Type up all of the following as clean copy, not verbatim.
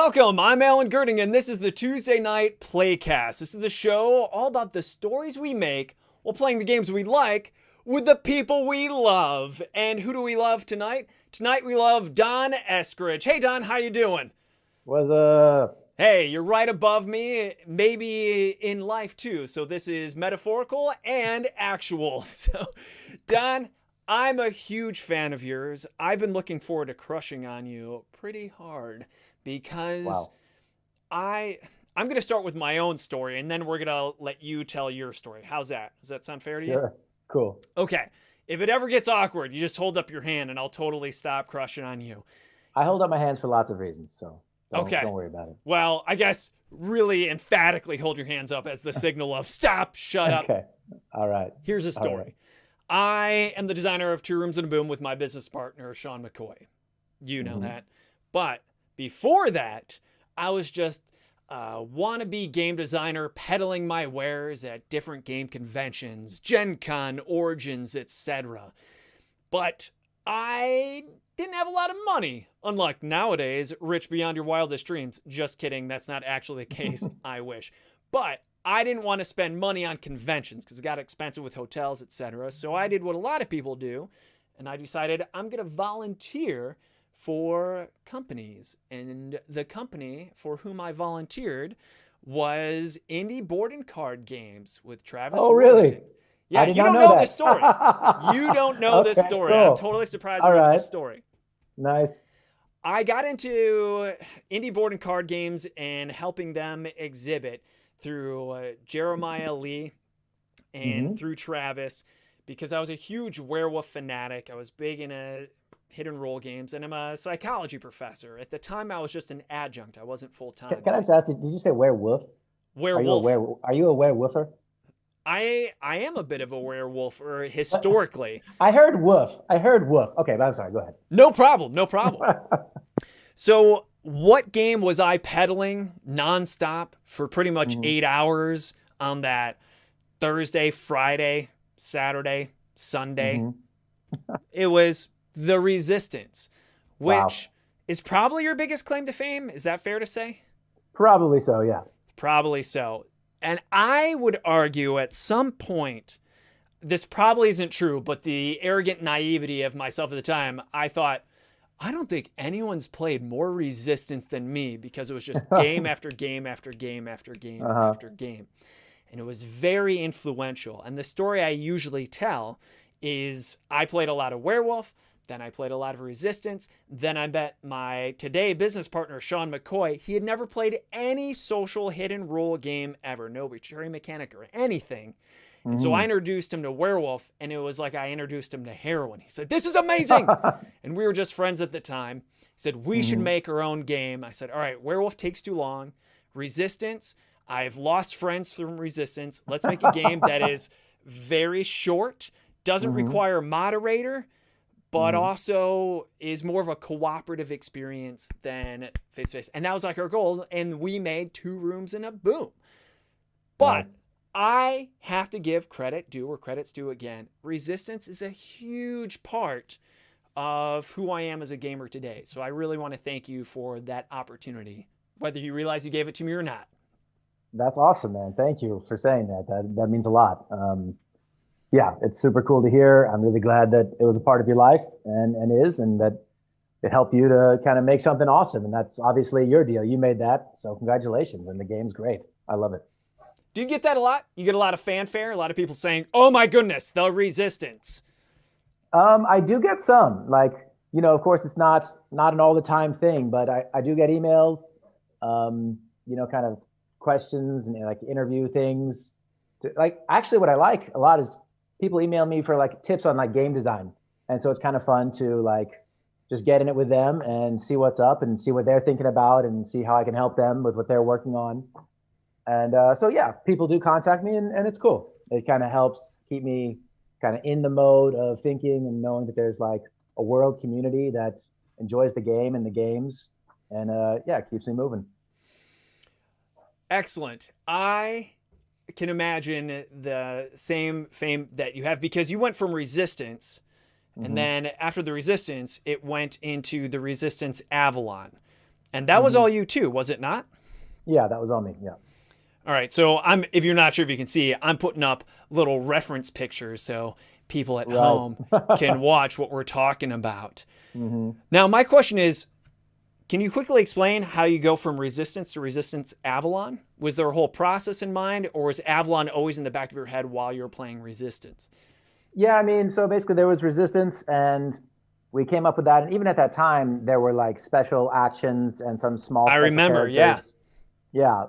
Welcome, I'm Alan Girding, and this is the Tuesday Night Playcast. This is the show all about the stories we make while playing the games we like with the people we love. And who do we love tonight? Tonight we love Don Eskridge. Hey Don, how you doing? What's up? Hey, you're right above me, maybe in life too. So this is metaphorical and actual. So, Don, I'm a huge fan of yours. I've been looking forward to crushing on you pretty hard. Because Wow. I'm going to start with my own story, and then we're going to let you tell your story. How's that? Does that sound fair to you? Sure. Cool. Okay. If it ever gets awkward, you just hold up your hand, and I'll totally stop crushing on you. I hold up my hands for lots of reasons, so Okay. don't worry about it. Well, I guess really emphatically hold your hands up as the signal of stop, shut up. Okay. All right. Here's a story. Right. I am the designer of Two Rooms and a Boom with my business partner, Sean McCoy. You know that. But before that, I was just a wannabe game designer peddling my wares at different game conventions, Gen Con, Origins, etc. But I didn't have a lot of money, unlike nowadays, rich beyond your wildest dreams. Just kidding, that's not actually the case, I wish. But I didn't want to spend money on conventions because it got expensive with hotels, etc. So I did what a lot of people do, and I decided I'm going to volunteer for companies. And the company for whom I volunteered was Indie Board and Card Games with Travis. Oh, really? Worthington. Yeah, you don't know this story. You don't know this story. Cool. I'm totally surprised All you know right. this story. Nice. I got into Indie Board and Card Games and helping them exhibit through Jeremiah Lee and through Travis because I was a huge werewolf fanatic. I was big into hit and roll games, and I'm a psychology professor. At the time, I was just an adjunct. I wasn't full-time. Can I just ask, did you say werewolf? Werewolf. Are you a werewolfer? I am a bit of a werewolf, or historically. I heard woof. Okay, but I'm sorry. Go ahead. No problem. So what game was I peddling nonstop for pretty much 8 hours on that Thursday, Friday, Saturday, Sunday? It was The Resistance, which is probably your biggest claim to fame. Is that fair to say? Probably so, yeah. Probably so. And I would argue at some point, this probably isn't true, but the arrogant naivety of myself at the time, I thought, I don't think anyone's played more Resistance than me because it was just game after game after game after game after game. And it was very influential. And the story I usually tell is I played a lot of Werewolf, then I played a lot of Resistance. Then I met my today business partner, Sean McCoy. He had never played any social hit and roll game ever. No return mechanic or anything. And so I introduced him to Werewolf, and it was like I introduced him to heroin. He said, "This is amazing." And we were just friends at the time. He said, "We should make our own game." I said, "All right, Werewolf takes too long. Resistance, I've lost friends from Resistance. Let's make a game that is very short, doesn't require moderator, but also is more of a cooperative experience than face-to-face." And that was like our goal. And we made Two Rooms and a Boom. But I have to give credit due where credit's due again. Resistance is a huge part of who I am as a gamer today. So I really want to thank you for that opportunity, whether you realize you gave it to me or not. That's awesome, man. Thank you for saying that. That means a lot. Yeah, it's super cool to hear. I'm really glad that it was a part of your life and that it helped you to kind of make something awesome. And that's obviously your deal. You made that. So congratulations. And the game's great. I love it. Do you get that a lot? You get a lot of fanfare? A lot of people saying, "Oh my goodness, the Resistance." I do get some, like, of course it's not an all the time thing, but I do get emails, kind of questions and like interview things. Actually what I like a lot is people email me for like tips on like game design. And so it's kind of fun to like just get in it with them and see what's up and see what they're thinking about and see how I can help them with what they're working on. And so, yeah, people do contact me and it's cool. It kind of helps keep me kind of in the mode of thinking and knowing that there's like a world community that enjoys the game and the games. And it keeps me moving. Excellent. I can imagine the same fame that you have because you went from Resistance and then after the Resistance, it went into the Resistance Avalon. And that was all you too, was it not? Yeah, that was all me. Yeah. All right. So if you're not sure if you can see, I'm putting up little reference pictures so people at home can watch what we're talking about. Now, my question is, can you quickly explain how you go from Resistance to Resistance Avalon? Was there a whole process in mind, or was Avalon always in the back of your head while you were playing Resistance? Yeah, I mean, so basically there was Resistance, and we came up with that. And even at that time, there were like special actions and some small. I remember, characters. Yeah.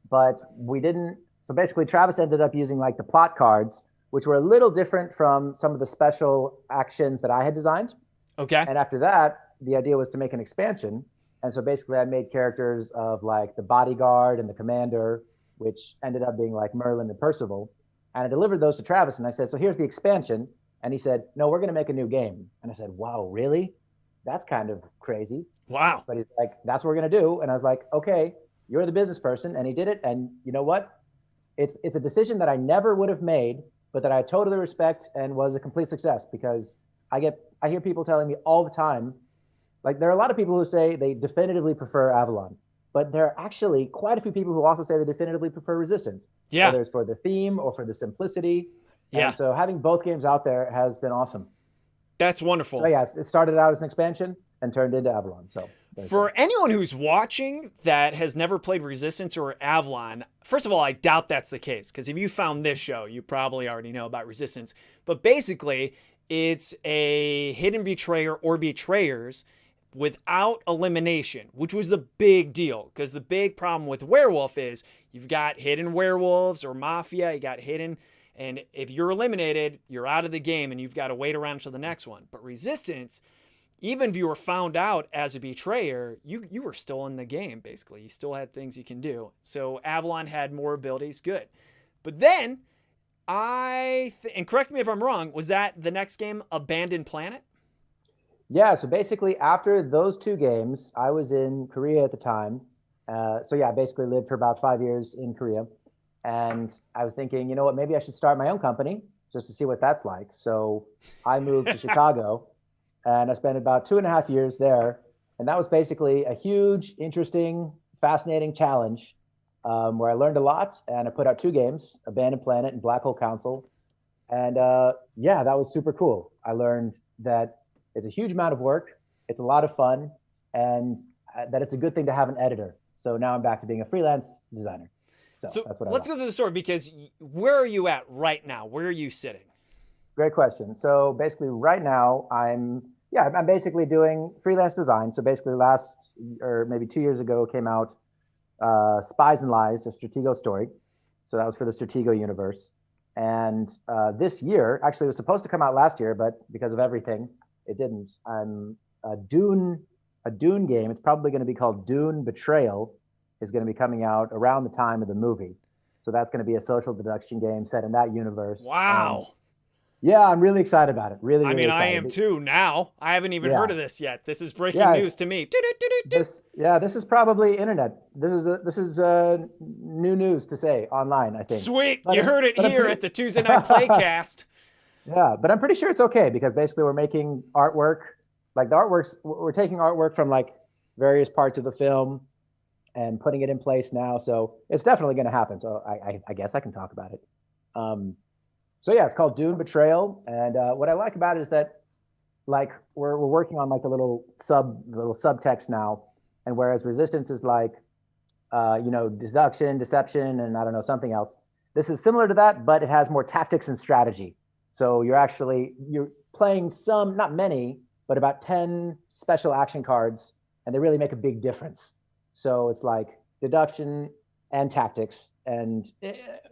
But we didn't. So basically, Travis ended up using like the plot cards, which were a little different from some of the special actions that I had designed. Okay. And after that, the idea was to make an expansion. And so basically I made characters of like the bodyguard and the commander, which ended up being like Merlin and Percival. And I delivered those to Travis and I said, so here's the expansion. And he said, no, we're going to make a new game. And I said, wow, really? That's kind of crazy. Wow. But he's like, that's what we're going to do. And I was like, okay, you're the business person. And he did it. And you know what? It's a decision that I never would have made, but that I totally respect and was a complete success, because I hear people telling me all the time, like there are a lot of people who say they definitively prefer Avalon, but there are actually quite a few people who also say they definitively prefer Resistance. Yeah. Whether it's for the theme or for the simplicity. Yeah. And so having both games out there has been awesome. That's wonderful. So yeah, it started out as an expansion and turned into Avalon. So for anyone who's watching that has never played Resistance or Avalon, first of all, I doubt that's the case, because if you found this show, you probably already know about Resistance. But basically, it's a hidden betrayer or betrayers without elimination, which was the big deal, because the big problem with Werewolf is you've got hidden werewolves or mafia, you got hidden, and if you're eliminated, you're out of the game and you've got to wait around to the next one. But Resistance, even if you were found out as a betrayer, you were still in the game, basically. You still had things you can do. So Avalon had more abilities, good. But then, and correct me if I'm wrong, was that the next game, Abandoned Planet? Yeah, so basically after those two games, I was in Korea at the time. So yeah, I basically lived for about 5 years in Korea. And I was thinking, you know what, maybe I should start my own company just to see what that's like. So I moved to Chicago and I spent about 2.5 years there. And that was basically a huge, interesting, fascinating challenge where I learned a lot. And I put out 2 games, Abandoned Planet and Black Hole Council. And yeah, that was super cool. I learned that it's a huge amount of work. It's a lot of fun, and that it's a good thing to have an editor. So now I'm back to being a freelance designer. So that's what let's go through the story, because where are you at right now? Where are you sitting? Great question. So basically right now I'm basically doing freelance design. So basically maybe 2 years ago came out Spies and Lies, a Stratego story. So that was for the Stratego universe. And this year, actually it was supposed to come out last year, but because of everything, it didn't. I'm a Dune game. It's probably going to be called Dune Betrayal, is going to be coming out around the time of the movie. So that's going to be a social deduction game set in that universe. Wow. Yeah, I'm really excited about it. Really, I mean, excited. I am too now. I haven't even heard of this yet. This is breaking news to me. This is probably internet. This is new news to say online, I think. Sweet. You heard it here at the Tuesday Night Playcast. Yeah, but I'm pretty sure it's okay, because basically we're making artwork. Like we're taking artwork from like various parts of the film and putting it in place now. So it's definitely going to happen. So I guess I can talk about it. So yeah, it's called Dune Betrayal. And what I like about it is that like we're working on like a little subtext now. And whereas Resistance is like, deduction, deception, and I don't know, something else. This is similar to that, but it has more tactics and strategy. So you're playing some, not many, but about 10 special action cards, and they really make a big difference. So it's like deduction and tactics. And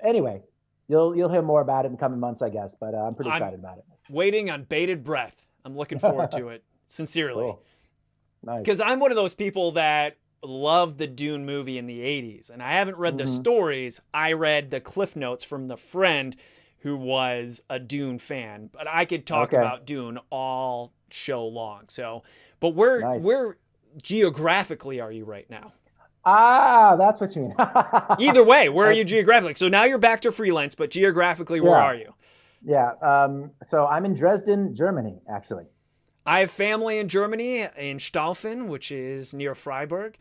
anyway, you'll hear more about it in coming months, I guess, but I'm pretty excited about it. Waiting on bated breath. I'm looking forward to it, sincerely. Cool. Nice. Because I'm one of those people that loved the Dune movie in the 80s, and I haven't read the stories. I read the Cliff Notes from the friend who was a Dune fan, but I could talk about Dune all show long. So, but where geographically are you right now? Ah, that's what you mean. Either way, where are you geographically? So now you're back to freelance, but geographically, where are you? Yeah. So I'm in Dresden, Germany, actually. I have family in Germany, in Staufen, which is near Freiburg.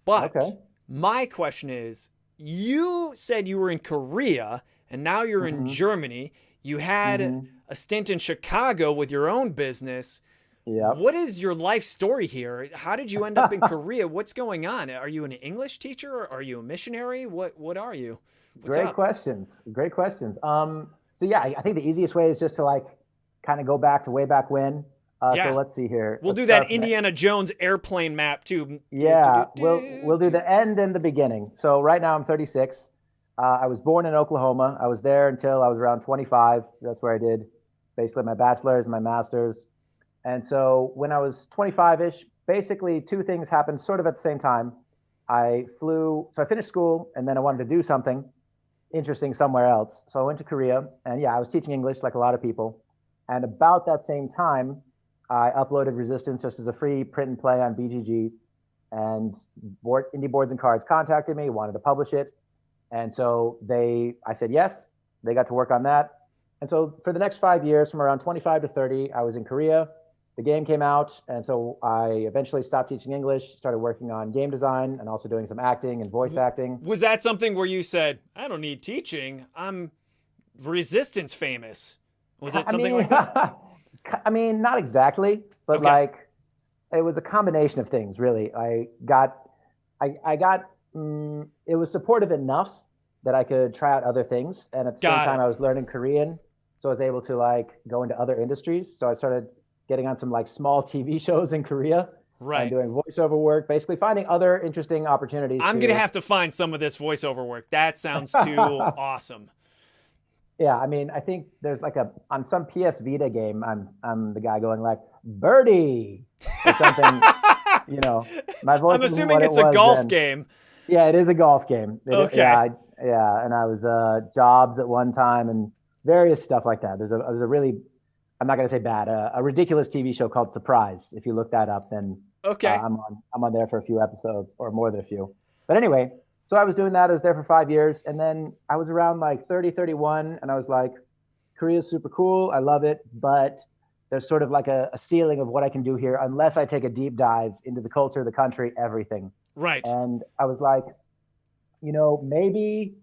But Okay. my question is, you said you were in Korea and now you're in Hmm. Germany. You had Hmm. a stint in Chicago with your own business. Yep. What is your life story here? How did you end up in Korea? What's going on? Are you an English teacher? Are you a missionary? What are you? What's Great up? questions. Great questions. So yeah, I think the easiest way is just to like kind of go back to way back when. So Yeah. let's see here. We'll Let's do that start from the, Indiana Jones airplane map too. yeah, we'll do the end and the beginning. So right now I'm 36. I was born in Oklahoma. I was there until I was around 25. That's where I did basically my bachelor's and my master's. And so when I was 25-ish, basically two things happened sort of at the same time. So I finished school and then I wanted to do something interesting somewhere else. So I went to Korea and yeah, I was teaching English like a lot of people. And about that same time, I uploaded Resistance just as a free print and play on BGG. And Indie Boards and Cards contacted me, wanted to publish it. And so I said yes. They got to work on that. And so for the next 5 years, from around 25 to 30, I was in Korea. The game came out. And so I eventually stopped teaching English, started working on game design and also doing some acting and voice acting. Was that something where you said, I don't need teaching? I'm Resistance famous. Was it I something mean, like that? I mean, not exactly, but Okay. like it was a combination of things, really. It was supportive enough that I could try out other things. And at the same Got time, it. I was learning Korean. So I was able to like go into other industries. So I started getting on some like small TV shows in Korea and Right. doing voiceover work, basically finding other interesting opportunities I'm going to to. have to find some of this voiceover work. That sounds too awesome. Yeah, I mean, I think there's like on some PS Vita game, I'm the guy going like birdie or something. You know, my voice I'm isn't assuming what it it's a was golf then. game. Yeah, it is a golf game. Okay. Yeah, and I was jobs at one time and various stuff like that. There's a really, I'm not gonna say bad, a ridiculous TV show called Surprise. If you look that up, then Okay. I'm on there for a few episodes or more than a few. But anyway, so I was doing that. I was there for 5 years, and then I was around like 30, 31, and I was like, Korea's super cool. I love it, but there's sort of like a ceiling of what I can do here unless I take a deep dive into the culture, the country, everything. Right. And I was like, maybe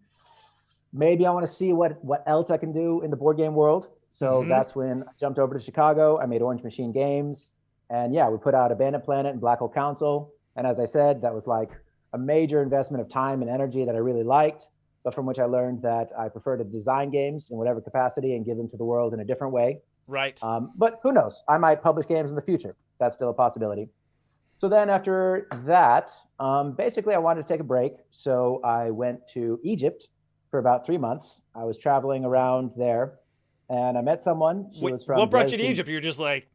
I want to see what else I can do in the board game world. So Mm-hmm. that's when I jumped over to Chicago. I made Orange Machine Games, and yeah, we put out Abandoned Planet and Black Hole Council. And as I said, that was like a major investment of time and energy that I really liked, but from which I learned that I prefer to design games in whatever capacity and give them to the world in a different way. Right. But who knows? I might publish games in the future. That's still a possibility. So then after that, basically I wanted to take a break. So I went to Egypt for about 3 months. I was traveling around there and I met someone. She Wait, was from what brought you to Dresden. Egypt? You're just like,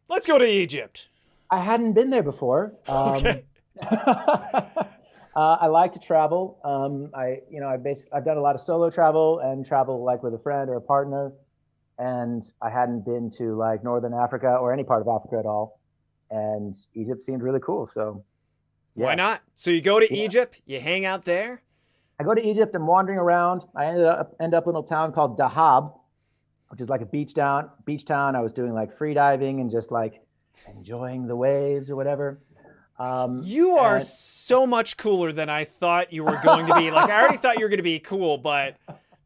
let's go to Egypt. I hadn't been there before. Okay. I like to travel. I've done a lot of solo travel and travel like with a friend or a partner. And I hadn't been to like Northern Africa or any part of Africa at all. And Egypt seemed really cool. So Why yeah, not? So you go to yeah. Egypt, you hang out there. I go to Egypt. I'm wandering around. I end up in a little town called Dahab, which is like a beach town. I was doing like free diving and just like enjoying the waves or whatever. You are And so much cooler than I thought you were going to be. Like, I already thought you were going to be cool, but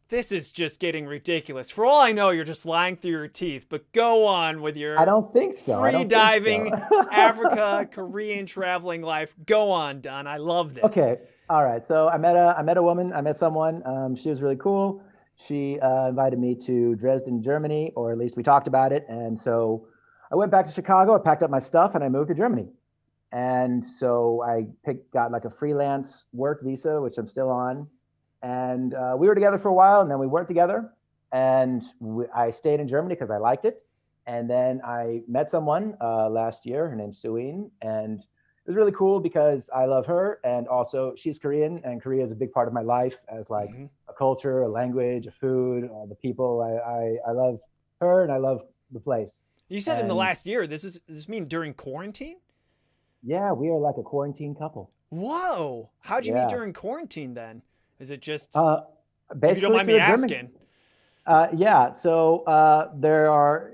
this is just getting ridiculous. For all I know, you're just lying through your teeth, but go on with your I don't think so. free diving, Africa, Korean traveling life. Go on, Don. I love this. Okay. All right. So I met a woman. I met someone. She was really cool. She invited me to Dresden, Germany, or at least we talked about it. And so I went back to Chicago. I packed up my stuff and I moved to Germany. And so got like a freelance work visa, which I'm still on. And we were together for a while, and then we weren't together. And I stayed in Germany because I liked it. And then I met someone last year. Her name's Suin, and it was really cool because I love her, and also she's Korean, and Korea is a big part of my life as like Mm-hmm. a culture, a language, a food, the people. I love her, and I love the place. You said in the And last year. Does this mean during quarantine? yeah, we are like a quarantine couple. Whoa. How'd you meet Yeah. during quarantine then? Is it just, Uh, if you don't Basically mind me through a German. asking? Yeah. So there are,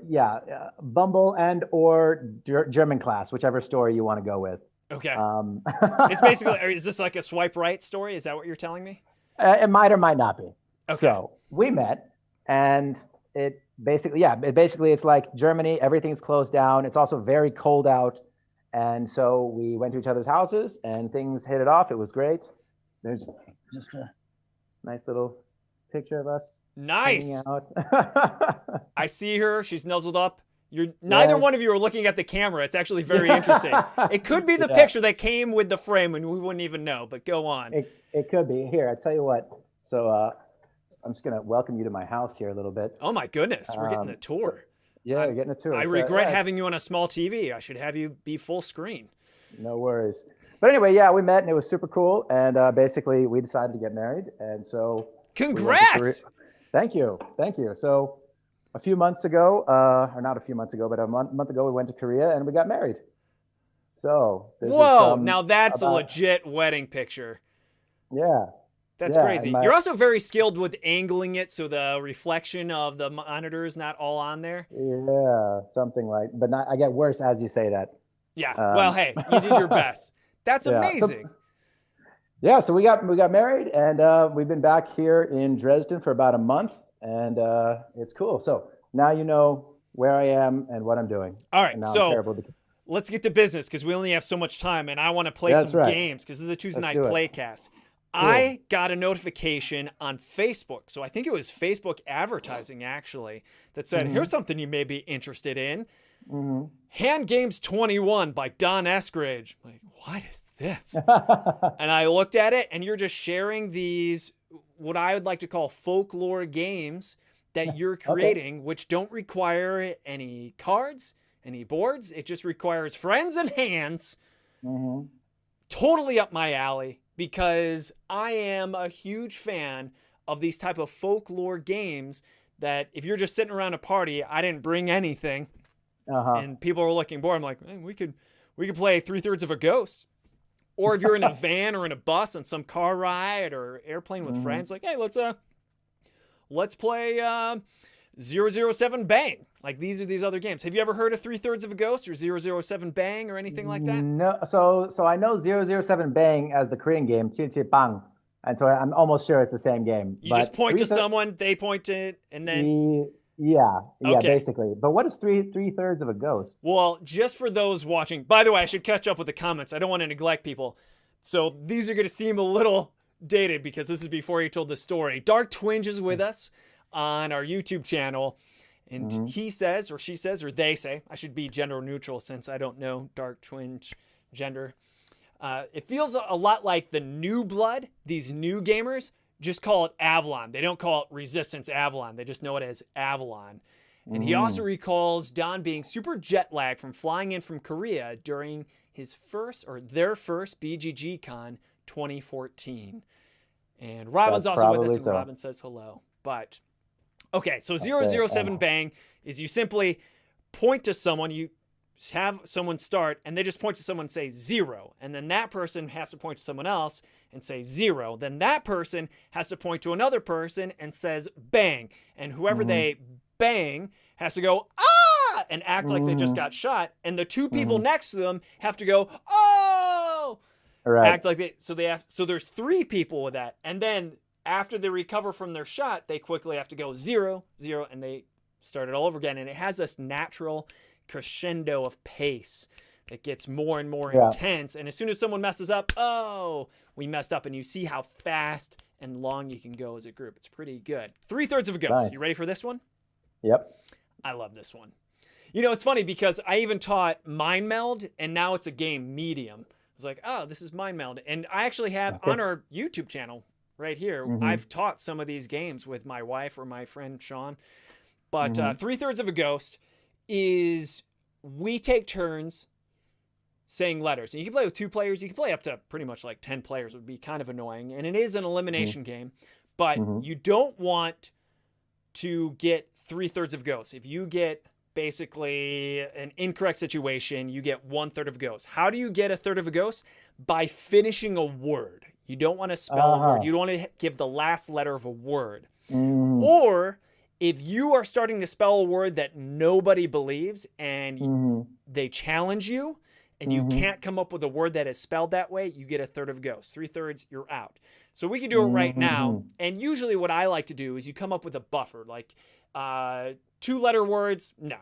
Bumble and or German Class, whichever story you want to go with. Okay. Um, It's basically, is this like a swipe right story? Is that what you're telling me? it might or might not be. Okay. So we met, and it's like Germany. Everything's closed down. It's also very cold out, and so we went to each other's houses, and things hit it off. It was great. There's just a nice little picture of us hanging Nice. out. I see her. She's nuzzled up. Neither one of you are looking at the camera. It's actually very interesting. It could be the picture that came with the frame and we wouldn't even know, but go on. It could be. Here, I tell you what. So I'm just gonna welcome you to my house here a little bit. Oh my goodness, we're getting a tour. You're getting a tour. I regret having you on a small TV. I should have you be full screen. No worries. But anyway, yeah, we met and it was super cool. And basically, we decided to get married. And so, congrats! Thank you. So, a few months ago, or not a few months ago, but a month ago, we went to Korea and we got married. So, whoa! Now that's a legit wedding picture. Yeah. That's crazy. You're also very skilled with angling it so the reflection of the monitor is not all on there. Yeah, something like. But I get worse as you say that. Yeah. Well, hey, you did your best. That's amazing. So we got married, and we've been back here in Dresden for about a month, and it's cool. So now you know where I am and what I'm doing. All right. So let's get to business because we only have so much time, and I want to play some games because this is the Tuesday night Playcast. Cool. I got a notification on Facebook. So I think it was Facebook advertising actually that said, here's something you may be interested in. Hand Games 21 by Don Eskridge. I'm like, what is this? And I looked at it and you're just sharing these, what I would like to call folklore games that you're creating, which don't require any cards, any boards. It just requires friends and hands. Totally up my alley. Because I am a huge fan of these type of folklore games that if you're just sitting around a party, I didn't bring anything, and people are looking bored. I'm like, hey, we could play 3/3 of a Ghost. Or if you're in a van or in a bus on some car ride or airplane with friends, like, hey, let's play 007 Bang. Like these are these other games. Have you ever heard of 3/3 of a Ghost or 007 Bang or anything like that? No. So I know 007 Bang as the Korean game, Bang. And so I'm almost sure it's the same game. You just point to someone, they point to it, and then... Yeah, basically. But what is 3/3 of a Ghost? Well, just for those watching... By the way, I should catch up with the comments. I don't want to neglect people. So these are going to seem a little dated because this is before you told the story. Dark Twinge is with us on our YouTube channel. And he says, or she says, or they say, I should be gender neutral since I don't know Dark Twinge gender. It feels a lot like the new blood, these new gamers, just call it Avalon. They don't call it Resistance Avalon. They just know it as Avalon. And he also recalls Don being super jet lagged from flying in from Korea during their first BGG Con 2014. And Robin's also with us, and Robin says hello. But... okay, so 007 Bang is you simply point to someone, you have someone start, and they just point to someone and say 0. And then that person has to point to someone else and say 0. Then that person has to point to another person and says bang. And whoever they bang has to go, ah, and act like they just got shot. And the two people next to them have to go, oh, act like so there's 3 people with that. And then after they recover from their shot, they quickly have to go 0, 0, and they start it all over again. And it has this natural crescendo of pace that gets more and more intense. And as soon as someone messes up, oh, we messed up. And you see how fast and long you can go as a group. It's pretty good. 3/3 of a Ghost. Nice. You ready for this one? Yep. I love this one. You know, it's funny because I even taught Mind Meld, and now it's a game medium. I was like, oh, this is Mind Meld. And I actually have on our YouTube channel right here, I've taught some of these games with my wife or my friend Sean. But 3/3 of a Ghost is we take turns saying letters. And you can play with 2 players. You can play up to pretty much like 10 players. It would be kind of annoying. And it is an elimination game. But you don't want to get 3/3 of Ghost. If you get basically an incorrect situation, you get 1/3 of a Ghost. How do you get 1/3 of a Ghost? By finishing a word. You don't want to spell a word. You don't want to give the last letter of a word. Or if you are starting to spell a word that nobody believes and they challenge you and you can't come up with a word that is spelled that way, you get a third of a ghost. 3/3, you're out. So we can do it right now. And usually what I like to do is you come up with a buffer, like 2-letter words. No.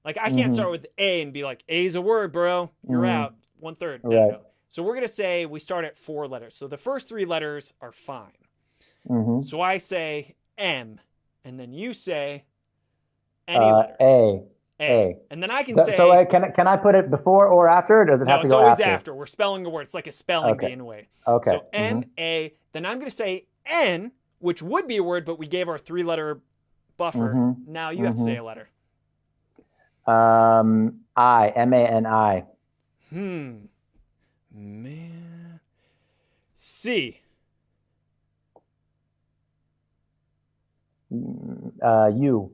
Like I can't start with A and be like, A's a word, bro. You're out. 1/3. No. So we're going to say we start at 4 letters. So the first 3 letters are fine. So I say M, and then you say any letter. A. And then I can say. So can I put it before or after, or does it have to go after? No, it's always after. We're spelling a word. It's like a spelling bee in a way. Okay. So M, A. Then I'm going to say N, which would be a word, but we gave our 3-letter buffer. Now you have to say a letter. I. M-A-N-I. Man. C. U.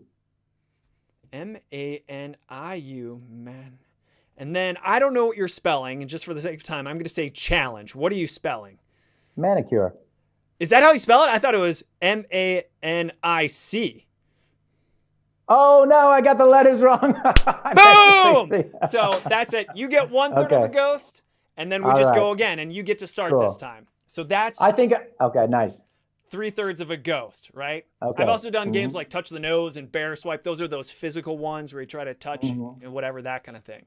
M-A-N-I-U, man. And then I don't know what you're spelling, and just for the sake of time, I'm going to say challenge. What are you spelling? Manicure. Is that how you spell it? I thought it was M-A-N-I-C. Oh, no, I got the letters wrong. Boom! So that's it. You get 1/3 of a ghost, and then we just go again, and you get to start this time. So that's... Okay, nice. 3/3 of a ghost, right? Okay. I've also done games like Touch the Nose and Bear Swipe. Those are those physical ones where you try to touch and whatever, that kind of thing.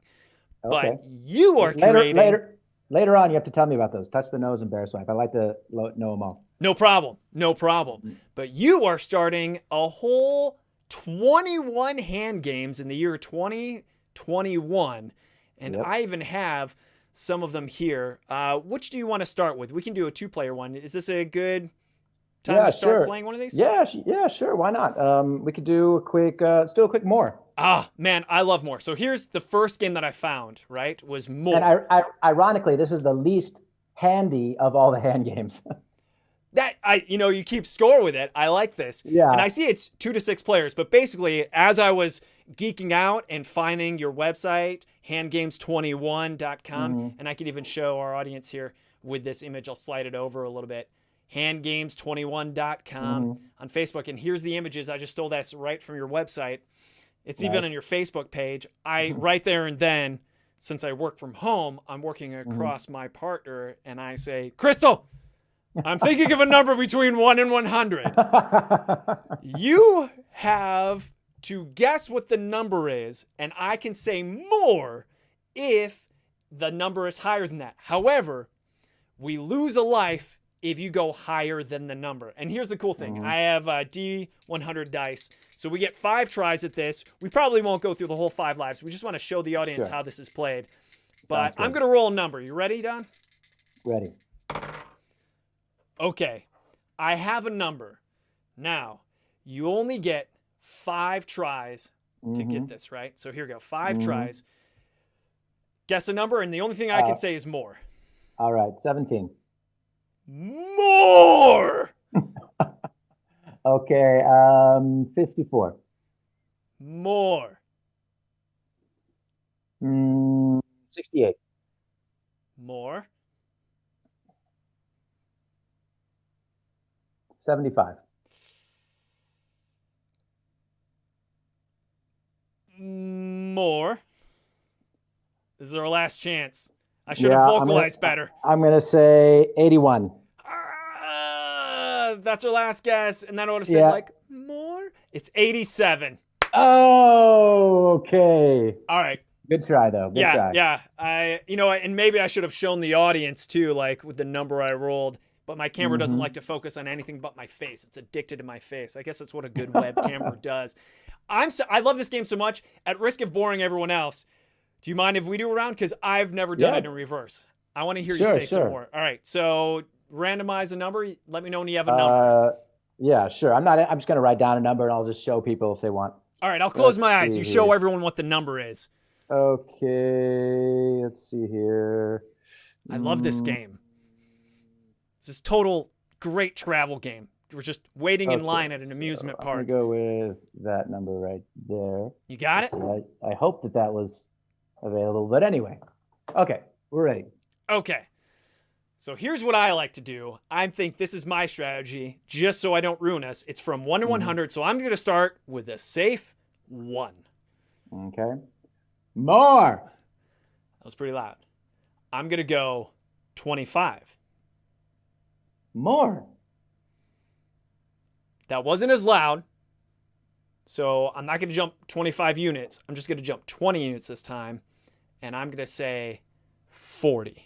Okay. But you are creating... Later on, you have to tell me about those. Touch the Nose and Bear Swipe. I like to know them all. No problem. No problem. But you are starting a whole 21 hand games in the year 2021. And I even have some of them here. Which do you want to start with? We can do a 2-player one. Is this a good time to start playing one of these? Yeah, sure. Why not? We could do a quick, let's do a quick more. Ah, man, I love more. So here's the first game that I found, right, was more. And ironically, this is the least handy of all the hand games. You keep score with it. I like this. Yeah. And I see it's 2 to 6 players, but basically, as I was geeking out and finding your website, handgames21.com, and I can even show our audience here with this image. I'll slide it over a little bit. handgames21.com on Facebook. And here's the images. I just stole that right from your website. It's even on your Facebook page. Right there and then, since I work from home, I'm working across my partner, and I say, Crystal, I'm thinking of a number between 1 and 100. You have to guess what the number is, and I can say more if the number is higher than that. However, we lose a life if you go higher than the number. And here's the cool thing. I have D100 dice. So we get 5 tries at this. We probably won't go through the whole 5 lives. We just want to show the audience how this is played. But I'm going to roll a number. You ready, Don? Ready. Okay. I have a number. Now, you only get 5 tries to get this, right? So here we go. 5 tries. Guess a number, and the only thing I can say is more. All right, 17. More! Okay, 54. More. 68. More. 75. More. This is our last chance. I should have vocalized better. I'm going to say 81. That's our last guess. And then I would have said, more? It's 87. Oh, okay. All right. Good try, though. Good try. Yeah. And maybe I should have shown the audience, too, like with the number I rolled. But my camera doesn't like to focus on anything but my face. It's addicted to my face. I guess that's what a good web camera does. I love this game so much. At risk of boring everyone else, do you mind if we do a round? Because I've never done it in reverse. I want to hear you say some more. All right. So randomize a number. Let me know when you have a number. Yeah, sure. I'm just going to write down a number, and I'll just show people if they want. All right. I'll close my eyes. You show everyone what the number is. Okay. Let's see here. I love this game. This is total great travel game. We're just waiting in line at an amusement park. I'm going to go with that number right there. You got it? I hope that was available. But anyway. Okay. We're ready. Okay. So here's what I like to do. I think this is my strategy, just so I don't ruin us. It's from 1 to 100, so I'm going to start with a safe 1. Okay. More. That was pretty loud. I'm going to go 25. More. That wasn't as loud, so I'm not going to jump 25 units. I'm just going to jump 20 units this time, and I'm going to say 40.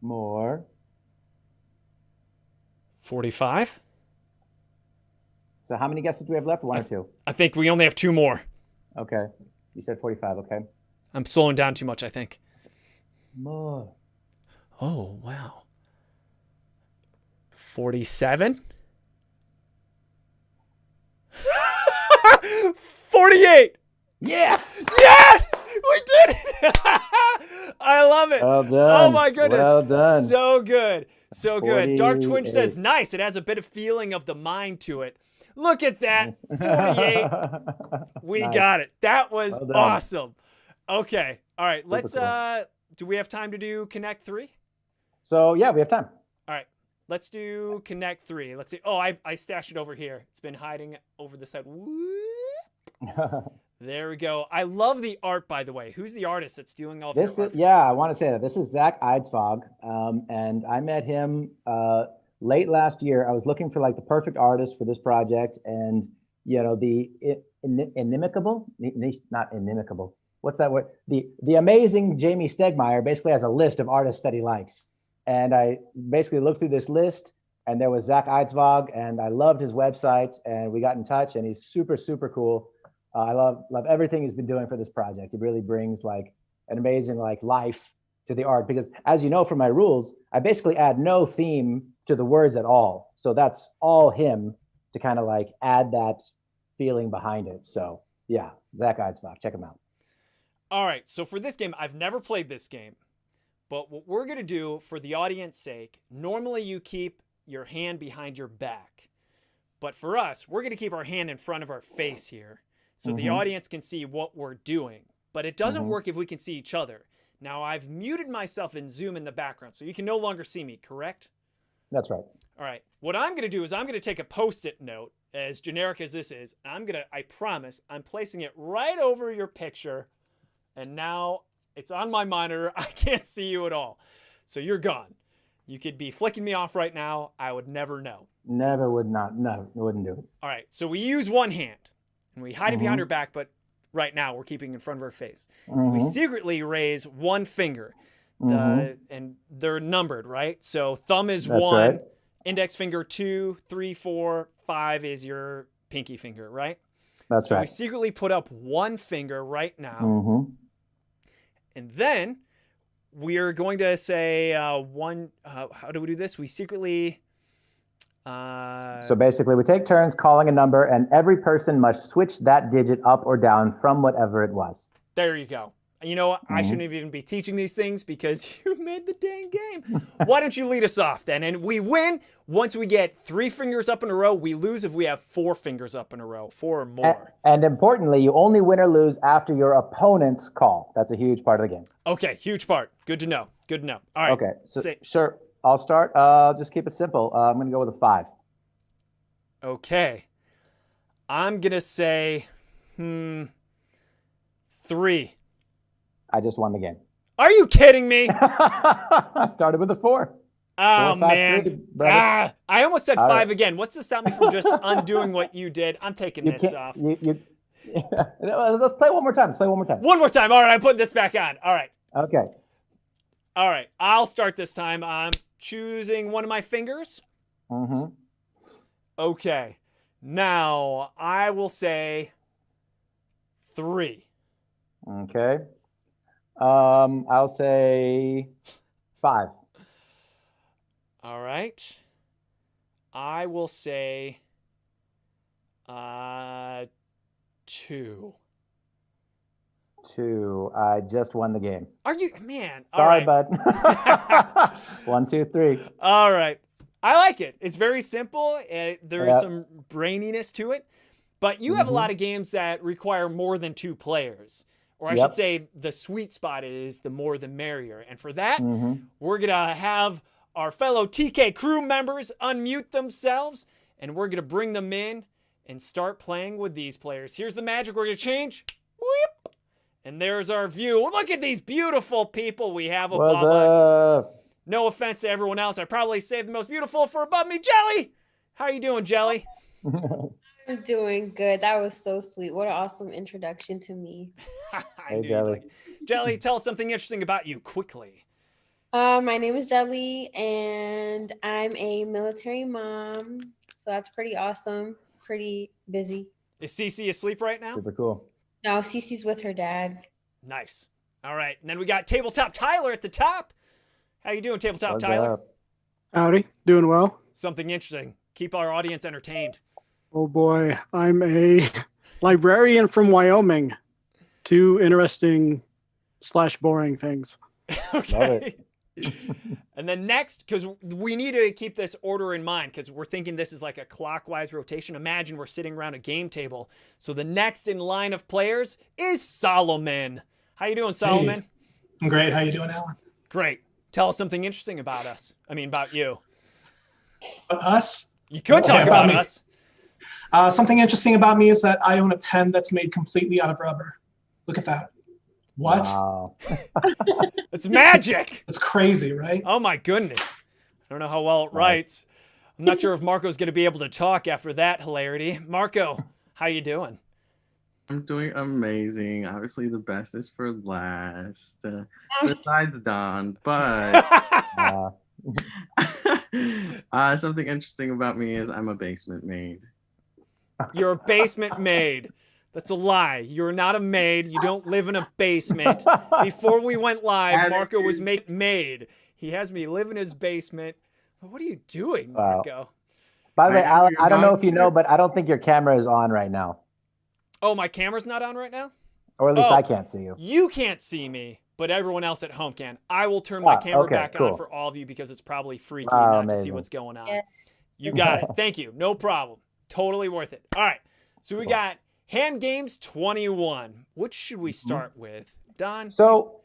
More. 45. So how many guesses do we have left? 1 or 2? I think we only have 2 more. Okay. You said 45. Okay. I'm slowing down too much, I think. More. Oh, wow. 47. 48. Yes. Yes! We did it! I love it. Well done. Oh my goodness. Well done. So good. So good. Dark Twinge 48. says, nice. It has a bit of feeling of the mind to it. Look at that. 48. We Nice. got it. That was Well done. awesome. Okay. All right. Super Let's cool. do we have time to do Connect 3? So yeah, we have time. All right. Let's do Connect 3. Let's see. Oh, I stashed it over here. It's been hiding over the side. Whoop. There we go. I love the art, by the way. Who's the artist that's doing all This the is, art? yeah, I want to say that this is Zach Eidsvog, and I met him late last year. I was looking for like the perfect artist for this project, and you know the inimicable, not inimicable. What's that word? The amazing Jamie Stegmeyer basically has a list of artists that he likes, and I basically looked through this list, and there was Zach Eidsvog, and I loved his website, and we got in touch, and he's super cool. I love everything he's been doing for this project. It really brings like an amazing like life to the art, because as you know from my rules, I basically add no theme to the words at all. So that's all him to kind of like add that feeling behind it. So yeah, Zach Eidsbach, check him out. All right. So for this game, I've never played this game, but what we're going to do for the audience sake, normally you keep your hand behind your back, but for us, we're going to keep our hand in front of our face here. So the audience can see what we're doing, but it doesn't work if we can see each other. Now I've muted myself in Zoom in the background, so you can no longer see me, correct? That's right. All right. What I'm going to do is I'm going to take a Post-it note, as generic as this is. I promise, I'm placing it right over your picture, and now it's on my monitor. I can't see you at all. So you're gone. You could be flicking me off right now. I would never know. Never would not. No, wouldn't do it. All right. So we use one hand. And we hide it behind her back, but right now we're keeping it in front of her face. We secretly raise one finger, and they're numbered, right? So thumb is That's 1, right. index finger 2, 3, 4, 5 is your pinky finger, right? That's So right. we secretly put up one finger right now, and then we are going to say one. How do we do this? We secretly. So basically, we take turns calling a number, and every person must switch that digit up or down from whatever it was. There you go. You know what? I shouldn't even be teaching these things because you made the dang game. Why don't you lead us off then? And we win once we get 3 fingers up in a row. We lose if we have 4 fingers up in a row, 4 or more. And importantly, you only win or lose after your opponent's call. That's a huge part of the game. Okay, huge part. Good to know. Good to know. All right. Okay, so, sure. I'll start. Just keep it simple. I'm going to go with a 5. Okay. I'm going to say 3. I just won the game. Are you kidding me? I started with a 4. Oh, 4, 5, man. 3, brother. I almost said All 5 right. again. What's to stop me from just undoing what you did? I'm taking You this can't- off. Let's play one more time. Let's play one more time. One more time. All right, I'm putting this back on. All right. Okay. All right. I'll start this time. I'm choosing one of my fingers. Okay. Now, I will say 3. Okay. I'll say 5. All right. I will say 2. 2. I just won the game. Are you, man? Sorry, all right. bud. 1, 2, 3. All right. I like it. It's very simple. There is Yep. some braininess to it. But you have a lot of games that require more than 2 players. Or I should say the sweet spot is the more the merrier. And for that, we're going to have our fellow TK crew members unmute themselves, and we're going to bring them in and start playing with these players. Here's the magic we're going to change. Whoop. And there's our view. Look at these beautiful people we have above us. No offense to everyone else. I probably saved the most beautiful for above me. Jelly! How are you doing, Jelly? I'm doing good. That was so sweet. What an awesome introduction to me. Hey, Jelly. Jelly, tell us something interesting about you quickly. My name is Jelly, and I'm a military mom. So that's pretty awesome. Pretty busy. Is Cece asleep right now? Super cool. No, Cece's with her dad. Nice. All right. And then we got Tabletop Tyler at the top. How you doing, Tabletop Tyler? Up? Howdy, doing well. Something interesting. Keep our audience entertained. Oh boy, I'm a librarian from Wyoming. Two interesting / boring things. Okay. And then next, because we need to keep this order in mind, because we're thinking this is like a clockwise rotation. Imagine we're sitting around a game table. So the next in line of players is Solomon. How you doing, Solomon? Hey, I'm great. How you doing, Alan? Great. Tell us something interesting about us. I mean, about you. Us? You could talk about us. Something interesting about me is that I own a pen that's made completely out of rubber. Look at that. What? Wow. It's magic. It's crazy, right? Oh my goodness. I don't know how well it writes. I'm not sure if Marco's going to be able to talk after that hilarity. Marco, how you doing? I'm doing amazing. Obviously, the best is for last, besides Don. But something interesting about me is I'm a basement maid. You're a basement maid. That's a lie. You're not a maid. You don't live in a basement. Before we went live, Marco was maid. He has me live in his basement. What are you doing, Marco? Wow. By the way, Alan, I don't know if you know, but I don't think your camera is on right now. Oh, my camera's not on right now? Or at least I can't see you. You can't see me, but everyone else at home can. I will turn my camera back on for all of you because it's probably freaky not to see what's going on. Yeah. You got it. Thank you. No problem. Totally worth it. All right. So we got Hand Games 21. Which should we start with? Don? So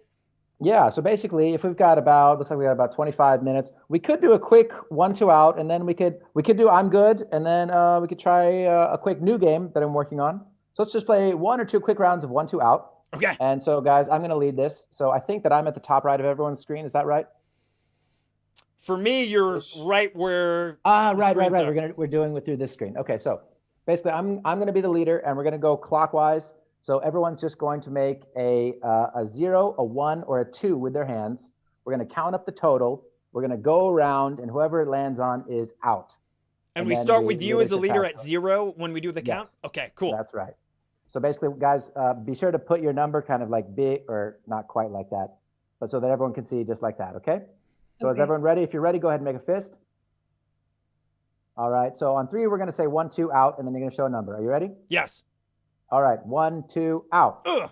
basically, if we've got looks like we got about 25 minutes, we could do a quick 1-2 out, and then we could do I'm Good, and then we could try a quick new game that I'm working on. So let's just play 1 or 2 quick rounds of 1-2 out. Okay. And so, guys, I'm going to lead this. So I think that I'm at the top right of everyone's screen. Is that right? For me, you're right where. Right. We're doing it through this screen. Okay, so basically, I'm going to be the leader, and we're going to go clockwise. So everyone's just going to make a 0, a 1, or a 2 with their hands. We're going to count up the total. We're going to go around, and whoever it lands on is out. And we start with you as a leader at 0 when we do the count? Yes. Okay, cool. That's right. So basically, guys, be sure to put your number kind of like big, or not quite like that, but so that everyone can see just like that, okay? So is everyone ready? If you're ready, go ahead and make a fist. All right, so on 3, we're going to say 1, 2, out, and then you're going to show a number. Are you ready? Yes. All right, 1, 2, out. Ugh.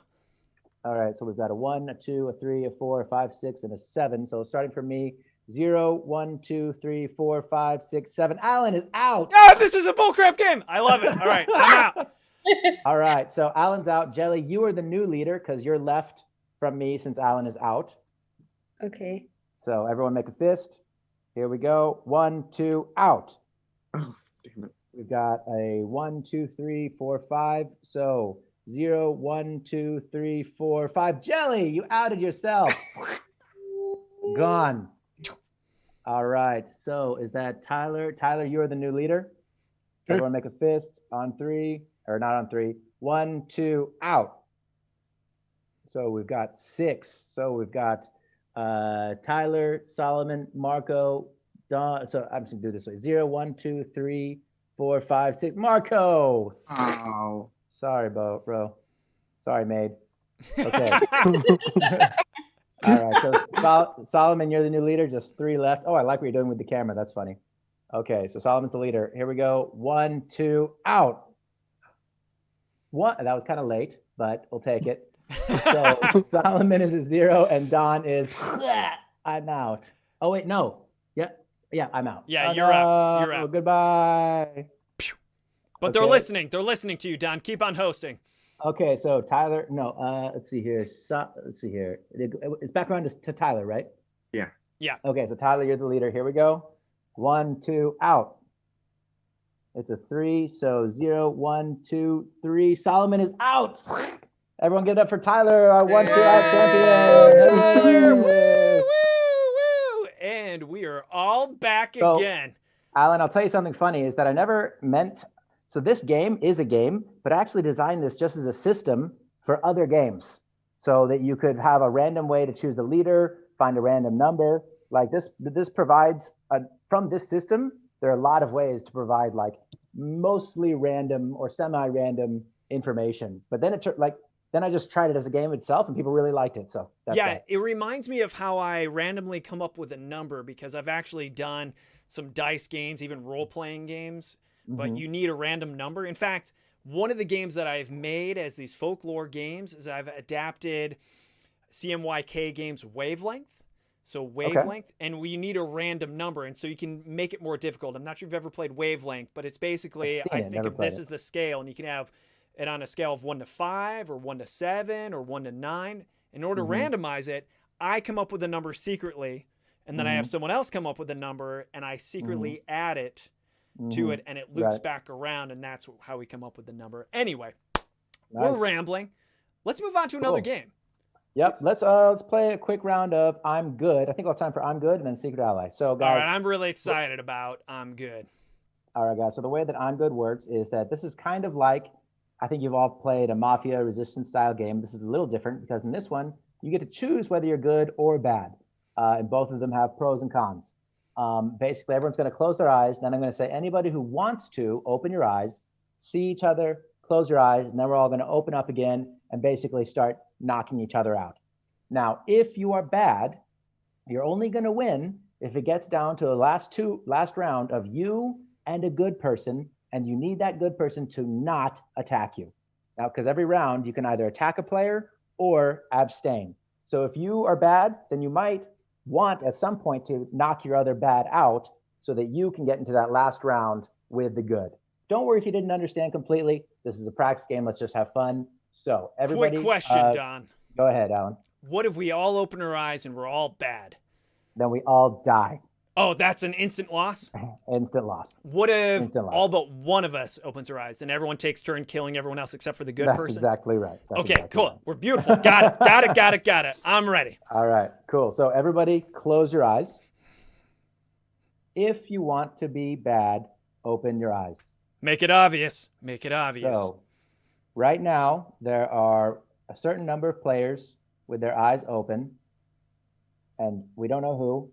All right, so we've got a 1, a 2, a 3, a 4, a 5, 6, and a 7. So starting from me, 0, 1, 2, 3, 4, 5, 6, 7. Alan is out. Ah, this is a bullcrap game. I love it. All right, I'm out. All right, so Alan's out. Jelly, you are the new leader because you're left from me since Alan is out. Okay. So everyone make a fist. Here we go. 1, 2, out. Oh, damn it. We've got a 1, 2, 3, 4, 5. So 0, 1, 2, 3, 4, 5. Jelly, you outed yourself. Gone. All right. So is that Tyler? Tyler, you're the new leader. Sure. Everyone make a fist on 3, or not on 3. 1, 2, out. So we've got 6. So we've got Tyler, Solomon, Marco, Don. So I'm just gonna do it this way. 0, 1, 2, 3, 4, 5, 6. Marco. Oh. Sorry, bro. Sorry, maid. Okay. All right. So Solomon, you're the new leader. Just 3 left. Oh, I like what you're doing with the camera. That's funny. Okay. So Solomon's the leader. Here we go. 1, 2, out. 1. That was kind of late, but we'll take it. So Solomon is a 0 and Don is I'm out. Oh wait, no. Yeah, I'm out. Yeah, you're out. You're out. Goodbye. But they're listening. They're listening to you, Don. Keep on hosting. Okay, so Tyler, no, let's see here. Let's see here. It's back around to Tyler, right? Yeah. Yeah. Okay, so Tyler, you're the leader. Here we go. 1, 2, out. It's a 3, so 0, 1, 2, 3. Solomon is out. Everyone give it up for Tyler, our 1, 2 out champion. Tyler, woo, woo, woo. And we are all back So- again. Alan, I'll tell you something funny is that I never meant, so this game is a game, but I actually designed this just as a system for other games so that you could have a random way to choose the leader, find a random number. Like this provides, from this system, there are a lot of ways to provide like mostly random or semi-random information. But then then I just tried it as a game itself and people really liked it. So that's Yeah, why. it reminds me of how I randomly come up with a number because I've actually done some dice games, even role-playing games, but you need a random number. In fact, one of the games that I've made as these folklore games is I've adapted CMYK games Wavelength. So Wavelength, and we need a random number, and so you can make it more difficult. I'm not sure if you've ever played Wavelength, but it's basically, I think if this is the scale, and you can have it on a scale of 1 to 5 or 1 to 7 or 1 to 9. In order to randomize it, I come up with a number secretly, and then I have someone else come up with a number, and I secretly add it to it, and it loops back around, and that's how we come up with the number. Anyway, we're rambling. Let's move on to another game. Yep. Let's play a quick round of I'm Good. I think we'll have time for I'm Good and then Secret Ally. So guys, all right, I'm really excited about I'm Good. All right, guys. So the way that I'm Good works is that this is kind of like, I think you've all played a Mafia Resistance style game. This is a little different because in this one, you get to choose whether you're good or bad. And both of them have pros and cons. Basically, everyone's going to close their eyes. Then I'm going to say, anybody who wants to, open your eyes, see each other, close your eyes, and then we're all going to open up again and basically start knocking each other out. Now, if you are bad, you're only going to win if it gets down to the last round of you and a good person, and you need that good person to not attack you. Now, because every round you can either attack a player or abstain. So if you are bad, then you might want at some point to knock your other bad out so that you can get into that last round with the good. Don't worry if you didn't understand completely. This is a practice game. Let's just have fun. So everybody, quick question, Don. Go ahead, Alan. What if we all open our eyes and we're all bad? Then we all die. Oh, that's an instant loss? Instant loss. What if all but one of us opens our eyes and everyone takes turn killing everyone else except for the good person? That's exactly right. Okay, cool. Right. We're beautiful. Got it. I'm ready. All right, cool. So everybody close your eyes. If you want to be bad, open your eyes. Make it obvious. So right now, there are a certain number of players with their eyes open, and we don't know who.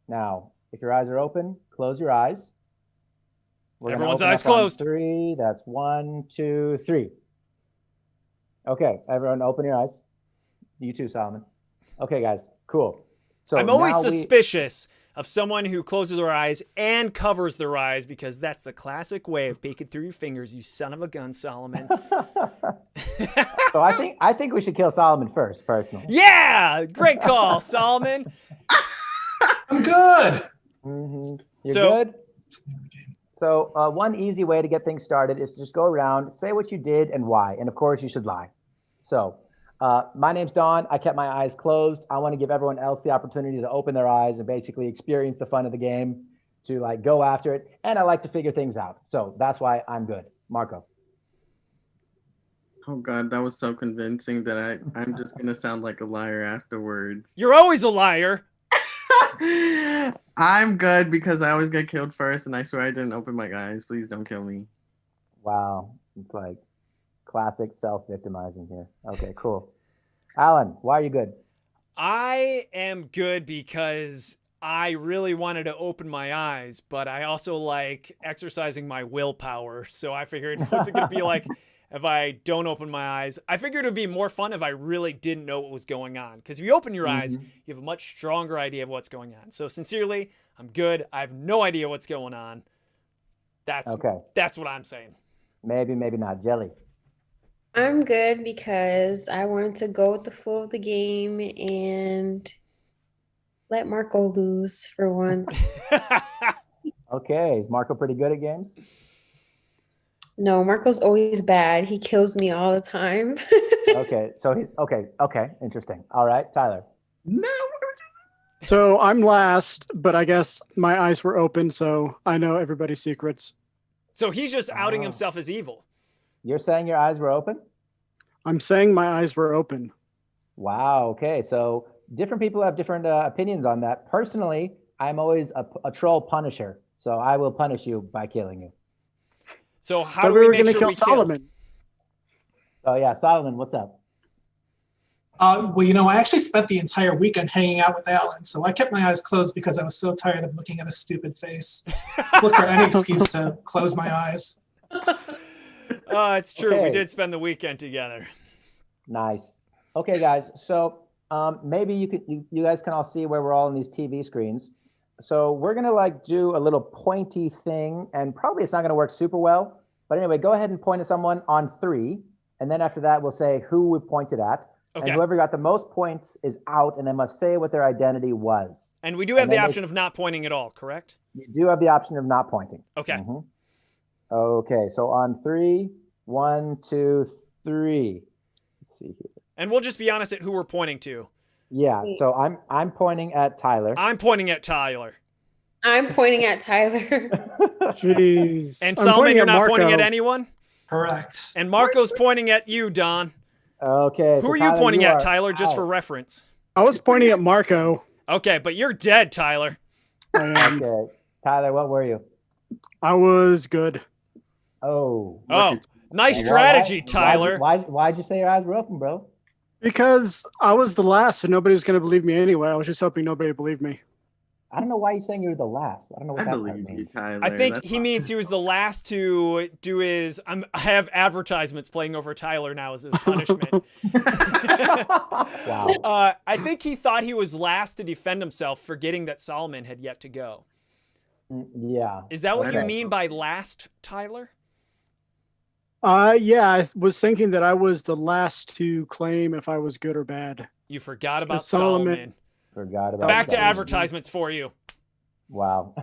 Now, if your eyes are open, close your eyes. Everyone's eyes closed. 3. That's 1, 2, 3. Okay, everyone open your eyes. You too, Solomon. Okay, guys, cool. So I'm always suspicious of someone who closes their eyes and covers their eyes because that's the classic way of peeking through your fingers, you son of a gun, Solomon. So I think we should kill Solomon first, personally. Yeah, great call, Solomon. I'm good. You're good? So one easy way to get things started is to just go around, say what you did and why. And of course, you should lie. So my name's Don. I kept my eyes closed. I want to give everyone else the opportunity to open their eyes and basically experience the fun of the game, to like go after it. And I like to figure things out. So that's why I'm good. Marco. Oh God, that was so convincing that I'm just gonna sound like a liar afterwards. You're always a liar. I'm good because I always get killed first, and I swear I didn't open my eyes. Please don't kill me. Wow, it's like classic self-victimizing here. Okay, cool. Alan, why are you good? I am good because I really wanted to open my eyes, but I also like exercising my willpower. So I figured, what's it going to be like if I don't open my eyes? I figured it would be more fun if I really didn't know what was going on. Because if you open your eyes, you have a much stronger idea of what's going on. So sincerely, I'm good. I have no idea what's going on. That's what I'm saying. Maybe, maybe not. Jelly. I'm good because I wanted to go with the flow of the game and let Marco lose for once. Okay, is Marco pretty good at games? No, Marco's always bad. He kills me all the time. Okay, so okay, interesting. All right, Tyler. No. So I'm last, but I guess my eyes were open, so I know everybody's secrets. So he's just outing Oh. himself as evil. You're saying your eyes were open? I'm saying my eyes were open. Wow. Okay, so different people have different opinions on that. Personally, I'm always a troll punisher, so I will punish you by killing you. So how Thought do we we were make gonna sure kill we kill? Solomon. So yeah, Solomon, what's up? Well, you know, I actually spent the entire weekend hanging out with Alan, so I kept my eyes closed because I was so tired of looking at his stupid face. Look for any excuse to close my eyes. It's true. We Okay. did spend the weekend together. Nice. Okay, guys. So maybe you guys can all see where we're all in these TV screens. So we're gonna like do a little pointy thing, and probably it's not gonna work super well. But anyway, go ahead and point at someone on 3, and then after that we'll say who we pointed at, Okay. and whoever got the most points is out, and they must say what their identity was. And we do have And the then option of not pointing at all, correct? You do have the option of not pointing. Okay. Mhm. Okay. So on 3, 1, 2, 3. Let's see here. And we'll just be honest at who we're pointing to. Yeah. So I'm pointing at Tyler. I'm pointing at Tyler. I'm pointing at Tyler. Jeez. And I'm Solomon, pointing you're at not pointing at Marco. anyone? Correct. And Marco's pointing at you, Don. Okay. Who so are you Tyler, pointing at, are Tyler, just out. for reference? I was pointing at Marco. Okay, but you're dead, Tyler. I am. Okay. Tyler, what were you? I was good. Oh. Oh, nice Why- strategy, why- Tyler. Why'd you say your eyes were open, bro? Because I was the last, so nobody was going to believe me anyway. I was just hoping nobody believed me. I don't know why you're saying you were the last. I don't know what I that part believe you, means. Tyler. I think That's he fine. means he was the last to do his. I have advertisements playing over Tyler now as his punishment. Wow. I think he thought he was last to defend himself, forgetting that Solomon had yet to go. Yeah. Is that what you Okay. mean by last, Tyler? Yeah, I was thinking that I was the last to claim if I was good or bad. You forgot about Solomon- Solomon. Forgot about Back to Solomon. advertisements for you. Wow.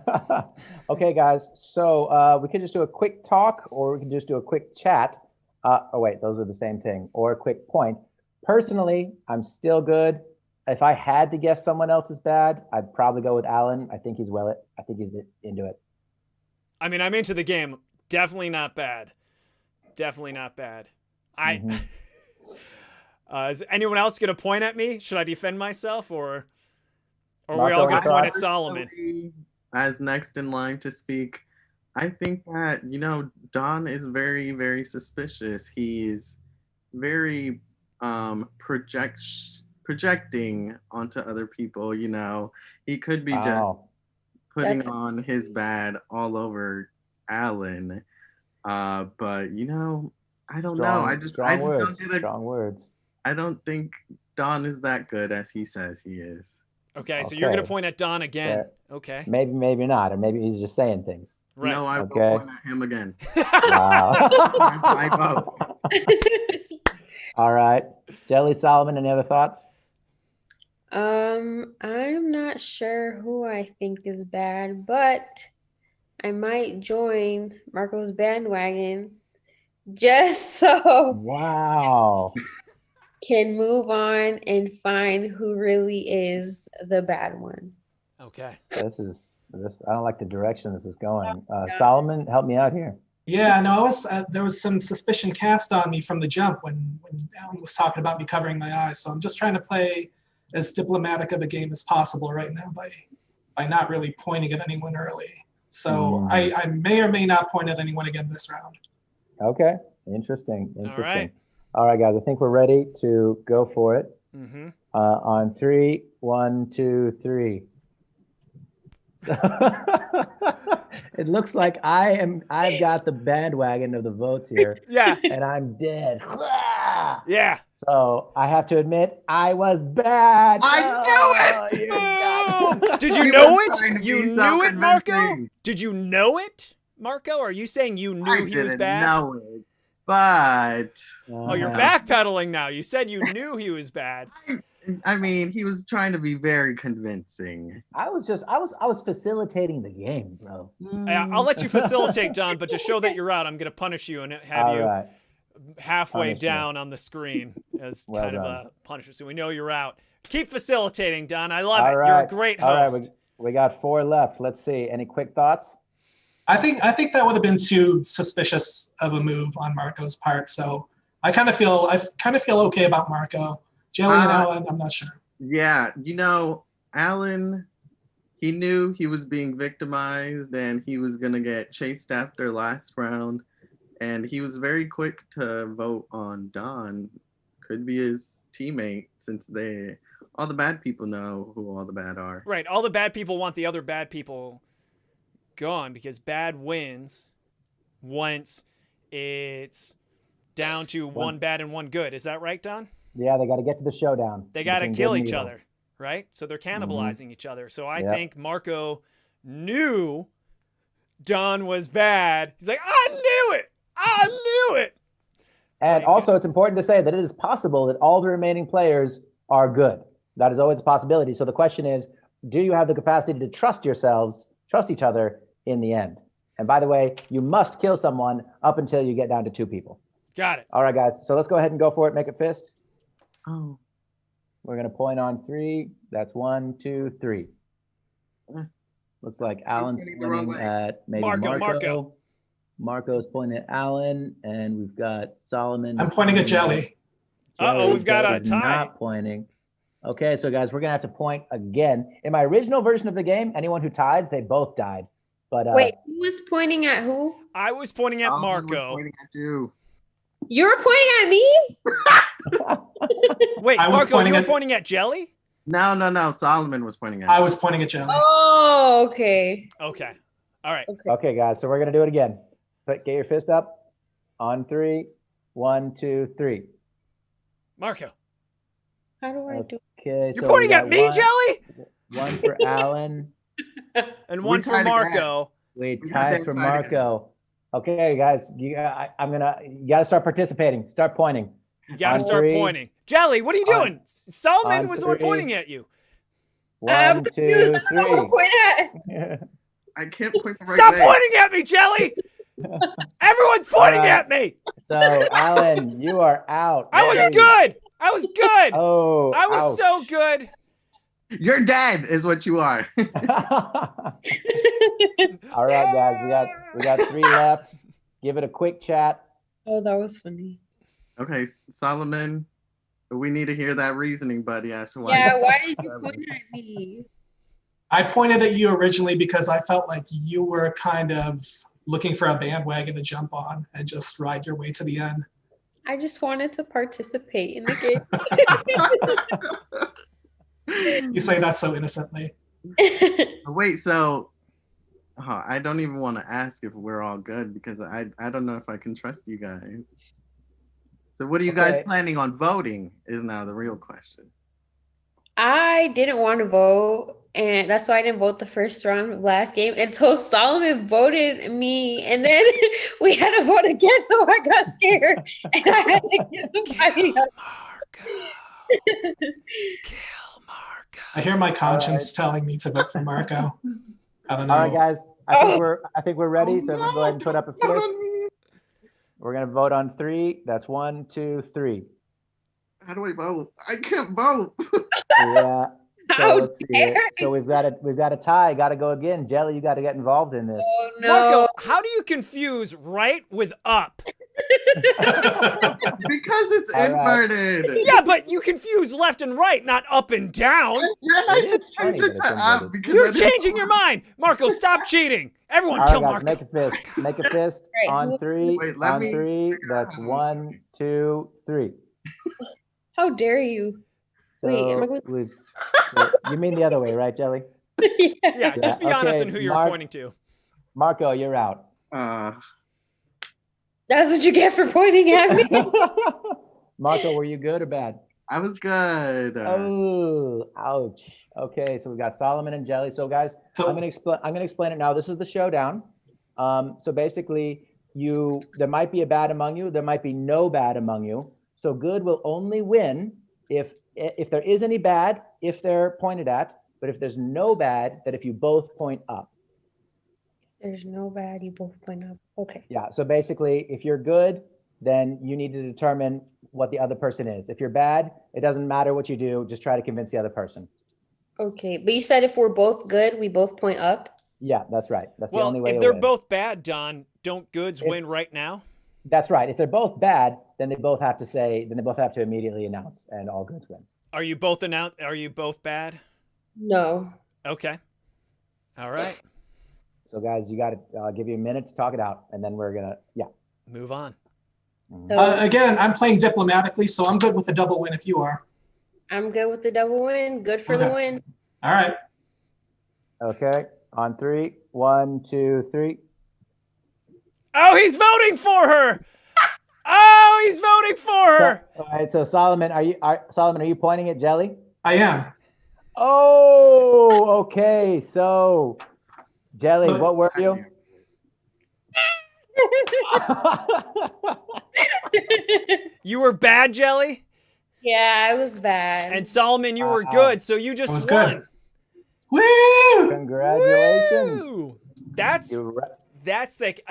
Okay, guys. So we could just do a quick talk, or we can just do a quick chat. Oh, wait, those are the same thing. Or a quick point. Personally, I'm still good. If I had to guess someone else is bad, I'd probably go with Alan. I think he's I think he's into it. I mean, I'm into the game. Definitely not bad. Definitely not bad. Mhm. Is anyone else going to point at me? Should I defend myself, or are we Marco, all going any to point at thoughts? Solomon? As next in line to speak, I think that, Don is very, very suspicious. He's very projecting onto other people, He could be just Wow. putting That's- on his bad all over Alan. But I don't know. I just strong words. don't get Strong words. I don't think Don is that good as he says he is. Okay, so you're going to Okay. point at Don again. Yeah. Okay. Maybe not, or maybe he's just saying things. Right. No, I Okay. will point at him again. Wow. That's my vote. All right. Jelly, Solomon, any other thoughts? I'm not sure who I think is bad, but I might join Marco's bandwagon just so Wow. can move on and find who really is the bad one. Okay. This. I don't like the direction this is going. Solomon, help me out here. Yeah, no, there was some suspicion cast on me from the jump when Alan was talking about me covering my eyes. So I'm just trying to play as diplomatic of a game as possible right now by not really pointing at anyone early. So I may or may not point at anyone again this round. Okay. Interesting. right. All right, guys. I think we're ready to go for it. Mm-hmm. On 3, 1, 2, 3. It looks like I've got the bandwagon of the votes here, Yeah. and I'm dead. Yeah. So I have to admit, I was bad. I knew it. Boom! Did you He know was trying it? to You be so knew it, Marco? convincing. Did you know it, Marco? Are you saying you knew I he was didn't bad? know it, but Oh, you're Uh-huh. backpedaling now. You said you knew he was bad. I mean, he was trying to be very convincing. I was facilitating the game, bro. I'll let you facilitate, Don, but to show that you're out, I'm going to punish you and have All you right. halfway Punishment. down on the screen as Well kind of done. a punishment. So we know you're out. Keep facilitating, Don. I love All it. right. You're a great All right, host. we got 4 left. Let's see. Any quick thoughts? I think that would have been too suspicious of a move on Marco's part. So I kind of feel okay about Marco. Jelly and Alan, I'm not sure. Yeah, Alan, he knew he was being victimized and he was going to get chased after last round. And he was very quick to vote on Don. Could be his teammate since all the bad people know who all the bad are. Right. All the bad people want the other bad people gone because bad wins once it's down to one bad and one good. Is that right, Don? Yeah, they got to get to the showdown. They got to between kill good and each evil. other, right? So they're cannibalizing each other. So I Yep. think Marco knew Don was bad. He's like, I knew it. I knew it. And also, it's important to say that it is possible that all the remaining players are good. That is always a possibility. So the question is, do you have the capacity to trust each other in the end? And by the way, you must kill someone up until you get down to 2 people. Got it. All right, guys. So let's go ahead and go for it. Make a fist. Oh. We're going to point on 3. That's 1, 2, 3. Looks like Alan's pointing the wrong pointing way. at maybe Marco. Marco. Marco's pointing at Alan, and we've got Solomon. I'm pointing at Jelly. Uh-oh, we've got a Jelly's tie. Not pointing. Okay, so guys, we're gonna have to point again. In my original version of the game, anyone who tied, they both died. But Wait, who was pointing at who? I was pointing at Solomon was Marco. pointing at you. You were pointing at me? Wait, I was Marco, pointing you were at- pointing at Jelly? No. Solomon was pointing at I you. was pointing at Jelly. Oh, okay. Okay. All right. Okay. okay, guys, so we're gonna do it again. But get your fist up on 3. 1, 2, 3. Marco. How do I do? Okay, You're so we pointing got at me, one, Jelly? 1 for Alan. And We one for tied again. Marco. We We got tied them for tied again. Marco. Okay, guys, you gotta start participating. Start pointing. You got to On start 3. pointing. Jelly, what are you On- doing? Solomon on was the one 3. pointing at you. 1, 2, confused. I don't know who to 3. point at. I can't point the right Stop way. pointing at me, Jelly! Everyone's pointing right. at me. So, Alan, you are out. I was Hey. good. I was good. Oh, I was so good. You're dead, is what you are. All right, guys, we got 3 left. Give it a quick chat. Oh, that was funny. Okay, Solomon, we need to hear that reasoning, buddy. As to why. Yeah, why did you point at me? I pointed at you originally because I felt like you were kind of looking for a bandwagon to jump on and just ride your way to the end. I just wanted to participate in the game. You say that so innocently. Wait, so I don't even want to ask if we're all good because I don't know if I can trust you guys. So what are you guys Okay. planning on voting is now the real question. I didn't want to vote, and that's why I didn't vote the first round of last game until Solomon voted me, and then we had to vote again, so I got scared and I had to get somebody else. Kill Marco. I hear my conscience telling me to vote for Marco. I don't know. All right, guys. I think we're ready. So everyone go ahead and put up a Vote fist. on me. We're gonna vote on 3. That's 1, 2, 3. How do I vote? I can't vote. Yeah. So How let's see. dare So we've got a tie. Got to go again. Jelly, you got to get involved in this. Oh no. Marco, how do you confuse right with up? Because it's All right. inverted. Yeah, but you confuse left and right, not up and down. Yeah, I It just is funny changed it that to it's up inverted. because You're I didn't- changing your mind. Marco, stop cheating. Everyone All kill right, guys, Marco. make a fist. Make a fist Right, on who- 3. Wait, let on me 3. figure That's out. 1, 2, 3. How dare you? So Wait, am I going- you mean the other way, right, Jelly? Yeah, just be honest okay, in who you're Mark- pointing to. Marco, you're out. That's what you get for pointing at me. Marco, were you good or bad? I was good. Oh, ouch. Okay, so we've got Solomon and Jelly. So guys, So I'm gonna explain it now. This is the showdown. So basically, there might be a bad among you. There might be no bad among you. So good will only win if there is any bad, if they're pointed at, but if there's no bad, that if you both point up. There's no bad. You both point up. Okay. Yeah. So basically, if you're good, then you need to determine what the other person is. If you're bad, it doesn't matter what you do. Just try to convince the other person. Okay. But you said if we're both good, we both point up. Yeah, that's right. That's the Well, only way. if to they're win. both bad, Don, don't goods win right now? That's right. If they're both bad, then they both have to say. Then they both have to immediately announce, and all goods win. Are you both bad? No. Okay. All right. So guys, you got to give you a minute to talk it out, and then we're gonna Move on. Again, I'm playing diplomatically, so I'm good with the double win if you are. I'm good with the double win. Good for the win. All right. Okay. On 3, 1, 2, 3. Oh, he's voting for her. Oh, he's voting for her. All right. So Solomon, are you pointing at Jelly? I am. Oh, okay. So Jelly, what were you? You were bad, Jelly? Yeah, I was bad. And Solomon, you were good, so you just won. Good. Woo! Congratulations. Woo! That's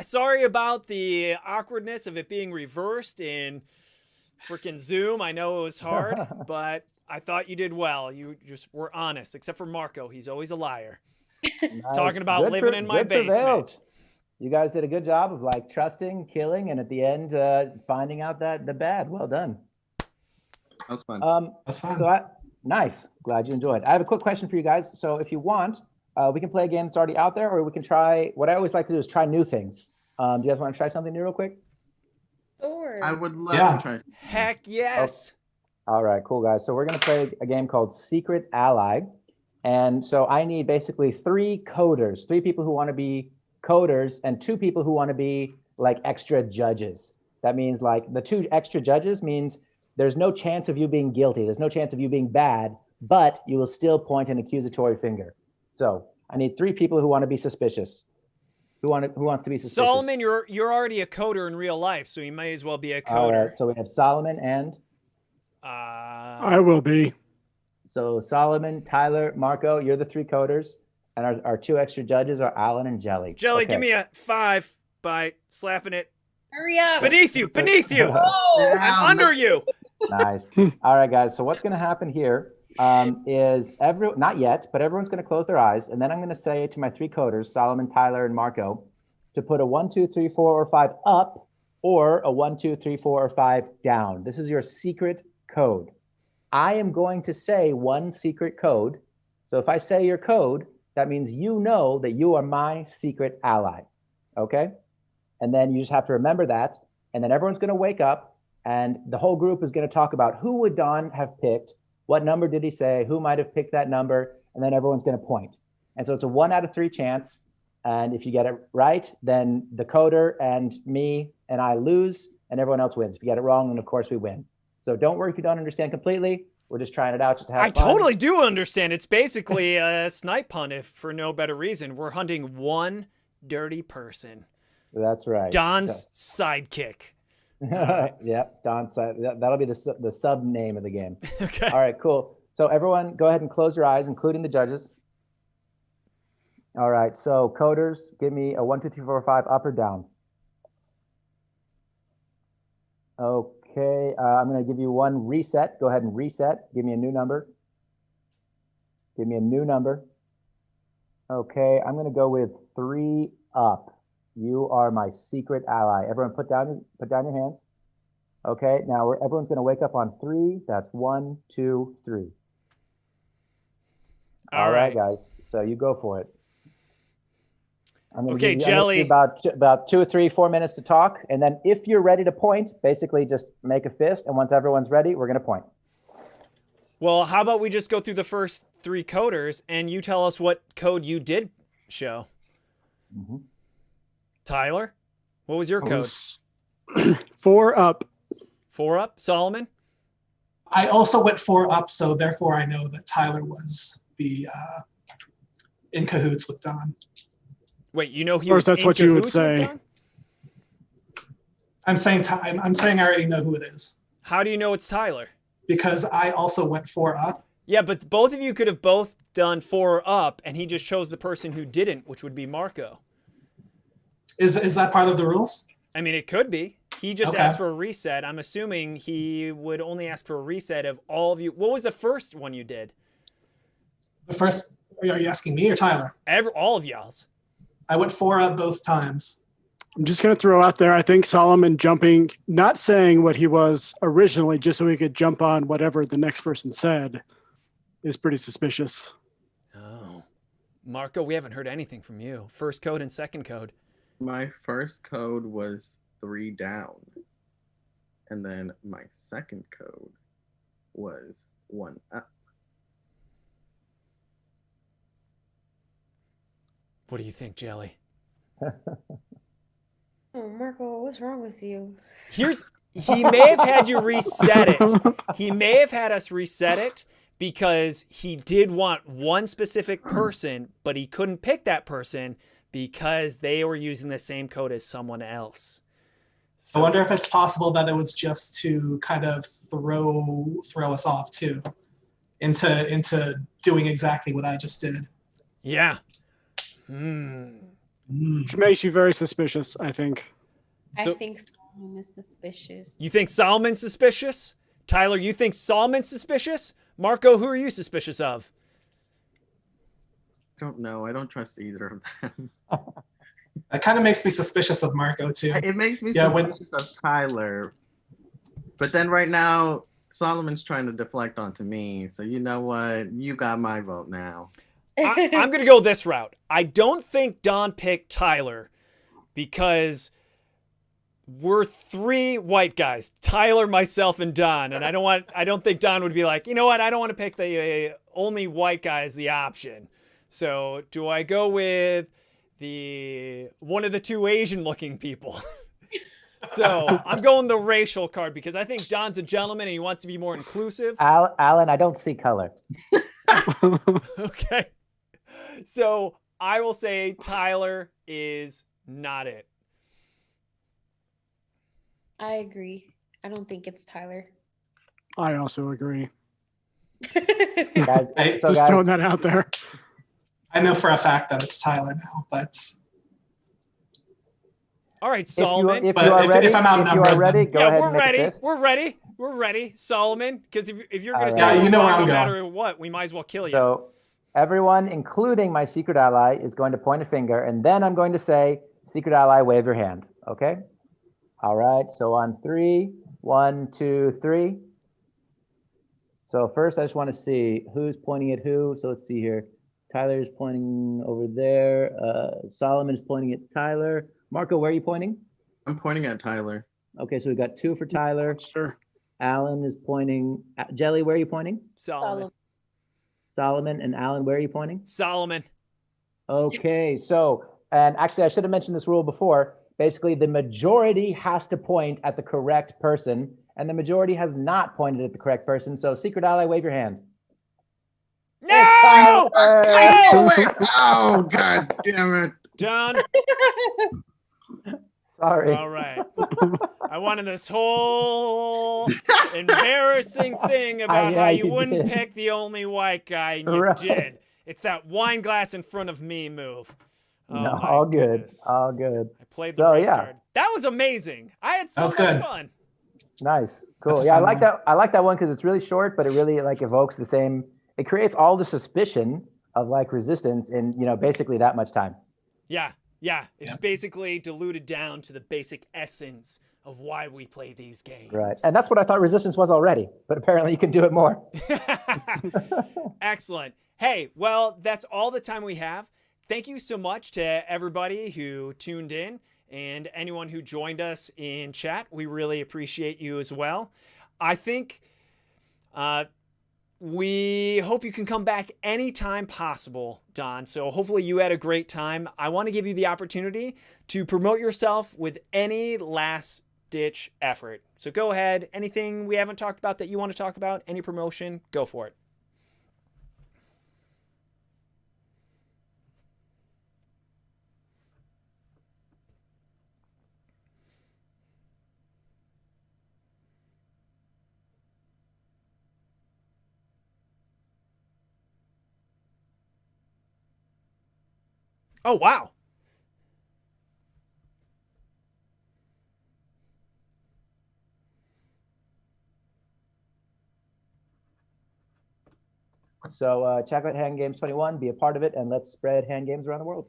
sorry about the awkwardness of it being reversed in freaking Zoom. I know it was hard, but I thought you did well. You just were honest, except for Marco. He's always a liar. Nice. Talking about living in my basement. You guys did a good job of like trusting, killing, and at the end finding out that the bad. Well done. That was fun. That's fun. So nice. Glad you enjoyed. I have a quick question for you guys. So if you want, we can play a game that's already out there, or we can try. What I always like to do is try new things. Do you guys want to try something new real quick? Sure. I would love to try. Heck yes. All right, cool guys. So we're gonna play a game called Secret Ally, and so I need basically 3 coders, 3 people who want to be coders, and 2 people who want to be like extra judges. That means like the 2 extra judges means there's no chance of you being guilty. There's no chance of you being bad, but you will still point an accusatory finger. So I need 3 people who want to be suspicious. Who wants to be suspicious? Solomon, you're already a coder in real life, so you may as well be a coder. All right. So we have Solomon and. I will be. So Solomon, Tyler, Marco, you're the 3 coders, and our 2 extra judges are Alan and Jelly. Jelly, Okay. give me a 5 by slapping it Hurry up. beneath you. Oh, I'm under you. Nice. All right, guys. So what's going to happen here is not yet, but everyone's going to close their eyes, and then I'm going to say to my 3 coders, Solomon, Tyler, and Marco, to put a 1, 2, 3, 4, or 5 up, or a 1, 2, 3, 4, or 5 down. This is your secret code. I am going to say one secret code. So if I say your code, that means you know that you are my secret ally. Okay? And then you just have to remember that. And then everyone's going to wake up, and the whole group is going to talk about who would Don have picked, what number did he say, who might have picked that number, and then everyone's going to point. And so it's a 1 out of 3 chance. And if you get it right, then the coder and me and I lose, and everyone else wins. If you get it wrong, then of course we win. So don't worry if you don't understand completely. We're just trying it out just to have I fun. totally do understand. It's basically a snipe hunt, if for no better reason. We're hunting one dirty person. That's right. Don's sidekick. Yep, Don's side. That'll be the sub name of the game. Okay. All right, cool. So everyone, go ahead and close your eyes, including the judges. All right, so coders, give me a 1, 2, 3, 4, 5, up or down. Okay, I'm going to give you one reset. Go ahead and reset. Give me a new number. Give me a new number. Okay, I'm going to go with 3 up. You are my secret ally. Everyone, put down your hands. Okay, now everyone's going to wake up on 3. That's 1, 2, 3. All right, guys. So you go for it. Okay, Jelly. About 2 or 3, 4 minutes to talk, and then if you're ready to point, basically just make a fist, and once everyone's ready, we're going to point. Well, how about we just go through the first 3 coders, and you tell us what code you did show. Mm-hmm. Tyler, what was your code? 4 up. 4 up. Solomon? I also went 4 up, so therefore I know that Tyler was the in cahoots with Don. Wait, you know he Of was course, that's in what you would cahoots with say. Don? I'm saying I already know who it is. How do you know it's Tyler? because I also went 4 up. Yeah, but both of you could have both done 4 up, and he just chose the person who didn't, which would be Marco. Is that part of the rules? I mean, it could be. He just Okay. asked for a reset. I'm assuming he would only ask for a reset of all of you. What was the first one you did? The first, are you asking me or Tyler? All of y'all's. I went 4 up both times. I'm just going to throw out there, I think Solomon jumping, not saying what he was originally, just so he could jump on whatever the next person said, is pretty suspicious. Oh. Marco, we haven't heard anything from you. First code and second code. My first code was 3 down. And then my second code was 1 up. What do you think, Jelly? Oh, Marco, what's wrong with you? He may have had you reset it. He may have had us reset it because he did want one specific person, but he couldn't pick that person because they were using the same code as someone else. I wonder if it's possible that it was just to kind of throw us off too, into doing exactly what I just did. Yeah. Which makes you very suspicious, I think. I So- think Solomon is suspicious. You think Solomon's suspicious? Tyler, you think Solomon's suspicious? Marco, who are you suspicious of? I don't know. I don't trust either of them. That kind of makes me suspicious of Marco too. It makes me Yeah, suspicious of Tyler. But then right now, Solomon's trying to deflect onto me. So you know what? You got my vote now. I'm going to go this route. I don't think Don picked Tyler because we're 3 white guys, Tyler, myself, and Don. And I don't think Don would be like, you know what? I don't want to pick the only white guy as the option. So do I go with one of the 2 Asian looking people? So I'm going the racial card because I think Don's a gentleman and he wants to be more inclusive. Alan, I don't see color. Okay. So I will say Tyler is not it. I agree. I don't think it's Tyler. I also agree. Guys, Hey, so Just throwing guys, that out there. I know for a fact that it's Tyler now, but All right, if Solomon. you But are if ready, I'm outnumbered, go Yeah, ahead we're and make ready. a fist. We're ready. We're ready, Solomon. Because if you're going to All say right. Yeah, you know where no I'm matter going. what, we might as well kill you. So everyone, including my secret ally, is going to point a finger, and then I'm going to say, secret ally, wave your hand. Okay? All right. So on 3, 1, 2, 3. So first, I just want to see who's pointing at who. So let's see here. Tyler's pointing over there. Solomon is pointing at Tyler. Marco, where are you pointing? I'm pointing at Tyler. Okay, so we've got 2 for Tyler. Sure. Alan is pointing. Jelly, where are you pointing? Solomon. Solomon and Alan, where are you pointing? Solomon. Okay, so, and actually, I should have mentioned this rule before. Basically, the majority has to point at the correct person, and the majority has not pointed at the correct person. So, secret ally, wave your hand. No! Oh, God damn it. Done. Sorry. All right. I wanted this whole embarrassing thing about Yeah, how you you wouldn't did. pick the only white guy, and you Right. did. It's that wine glass in front of me move. Oh, No, my all good. goodness. All good. I played the So, race yeah. card. That was amazing. I had so That was much good. fun. Nice. Cool. That's a Yeah, I fun like one. that. I like that one because it's really short, but it really like evokes the same. It creates all the suspicion of like resistance in, basically that much time. Yeah. It's basically diluted down to the basic essence of why we play these games. Right. And that's what I thought resistance was already, but apparently you can do it more. Excellent. Hey, well, that's all the time we have. Thank you so much to everybody who tuned in and anyone who joined us in chat. We really appreciate you as well. I think we hope you can come back anytime possible, Don. So hopefully you had a great time. I want to give you the opportunity to promote yourself with any last ditch effort. So go ahead. Anything we haven't talked about that you want to talk about, any promotion, go for it. Oh, wow. So check out Hand Games 21, be a part of it, and let's spread hand games around the world.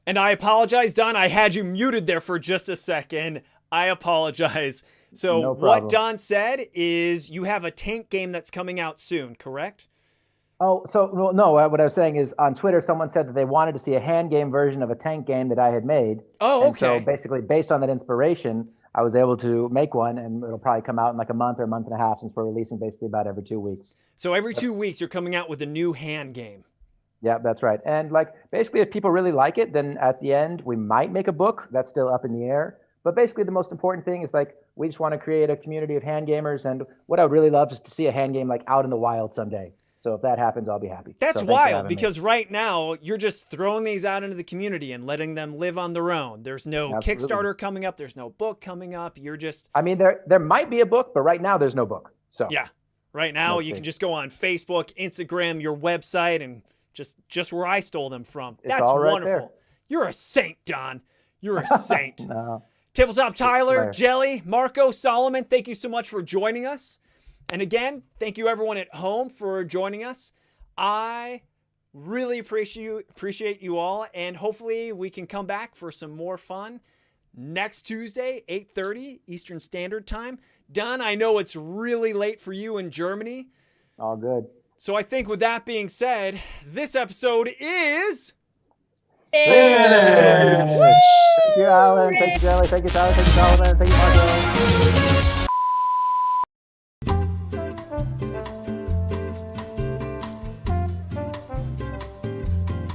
And I apologize, Don. I had you muted there for just a second. I apologize. So No what problem. Don said is you have a tank game that's coming out soon, correct? Oh, so well, no, what I was saying is on Twitter, someone said that they wanted to see a hand game version of a tank game that I had made. Oh, And so okay. basically, based on that inspiration, I was able to make one, and it'll probably come out in like a month or a month and a half, since we're releasing basically about every 2 weeks. So every 2 weeks you're coming out with a new hand game. Yeah, that's right. And like basically, if people really like it, then at the end we might make a book. That's still up in the air. But basically, the most important thing is like we just want to create a community of hand gamers, and what I would really love is to see a hand game like out in the wild someday. So if that happens, I'll be happy. That's So thanks for wild having me. because right now you're just throwing these out into the community and letting them live on their own. There's no Absolutely. Kickstarter coming up. There's no book coming up. You're just, I mean, there might be a book, but right now there's no book. So yeah. Right now Let's you see. can just go on Facebook, Instagram, your website, and just where I stole them from. It's That's all right wonderful. there. You're a saint, Don. You're a saint. No. Tabletop Tyler, Hilarious. Jelly, Marco, Solomon, thank you so much for joining us. And again, thank you everyone at home for joining us. I really appreciate you all, and hopefully we can come back for some more fun next Tuesday, 8:30 Eastern Standard Time. Don, I know it's really late for you in Germany. All good. So I think with that being said, this episode is... Thank you, Alan. Thank you, Jelly. Thank you, Tyler. Thank you, Solomon. Thank you, Marco.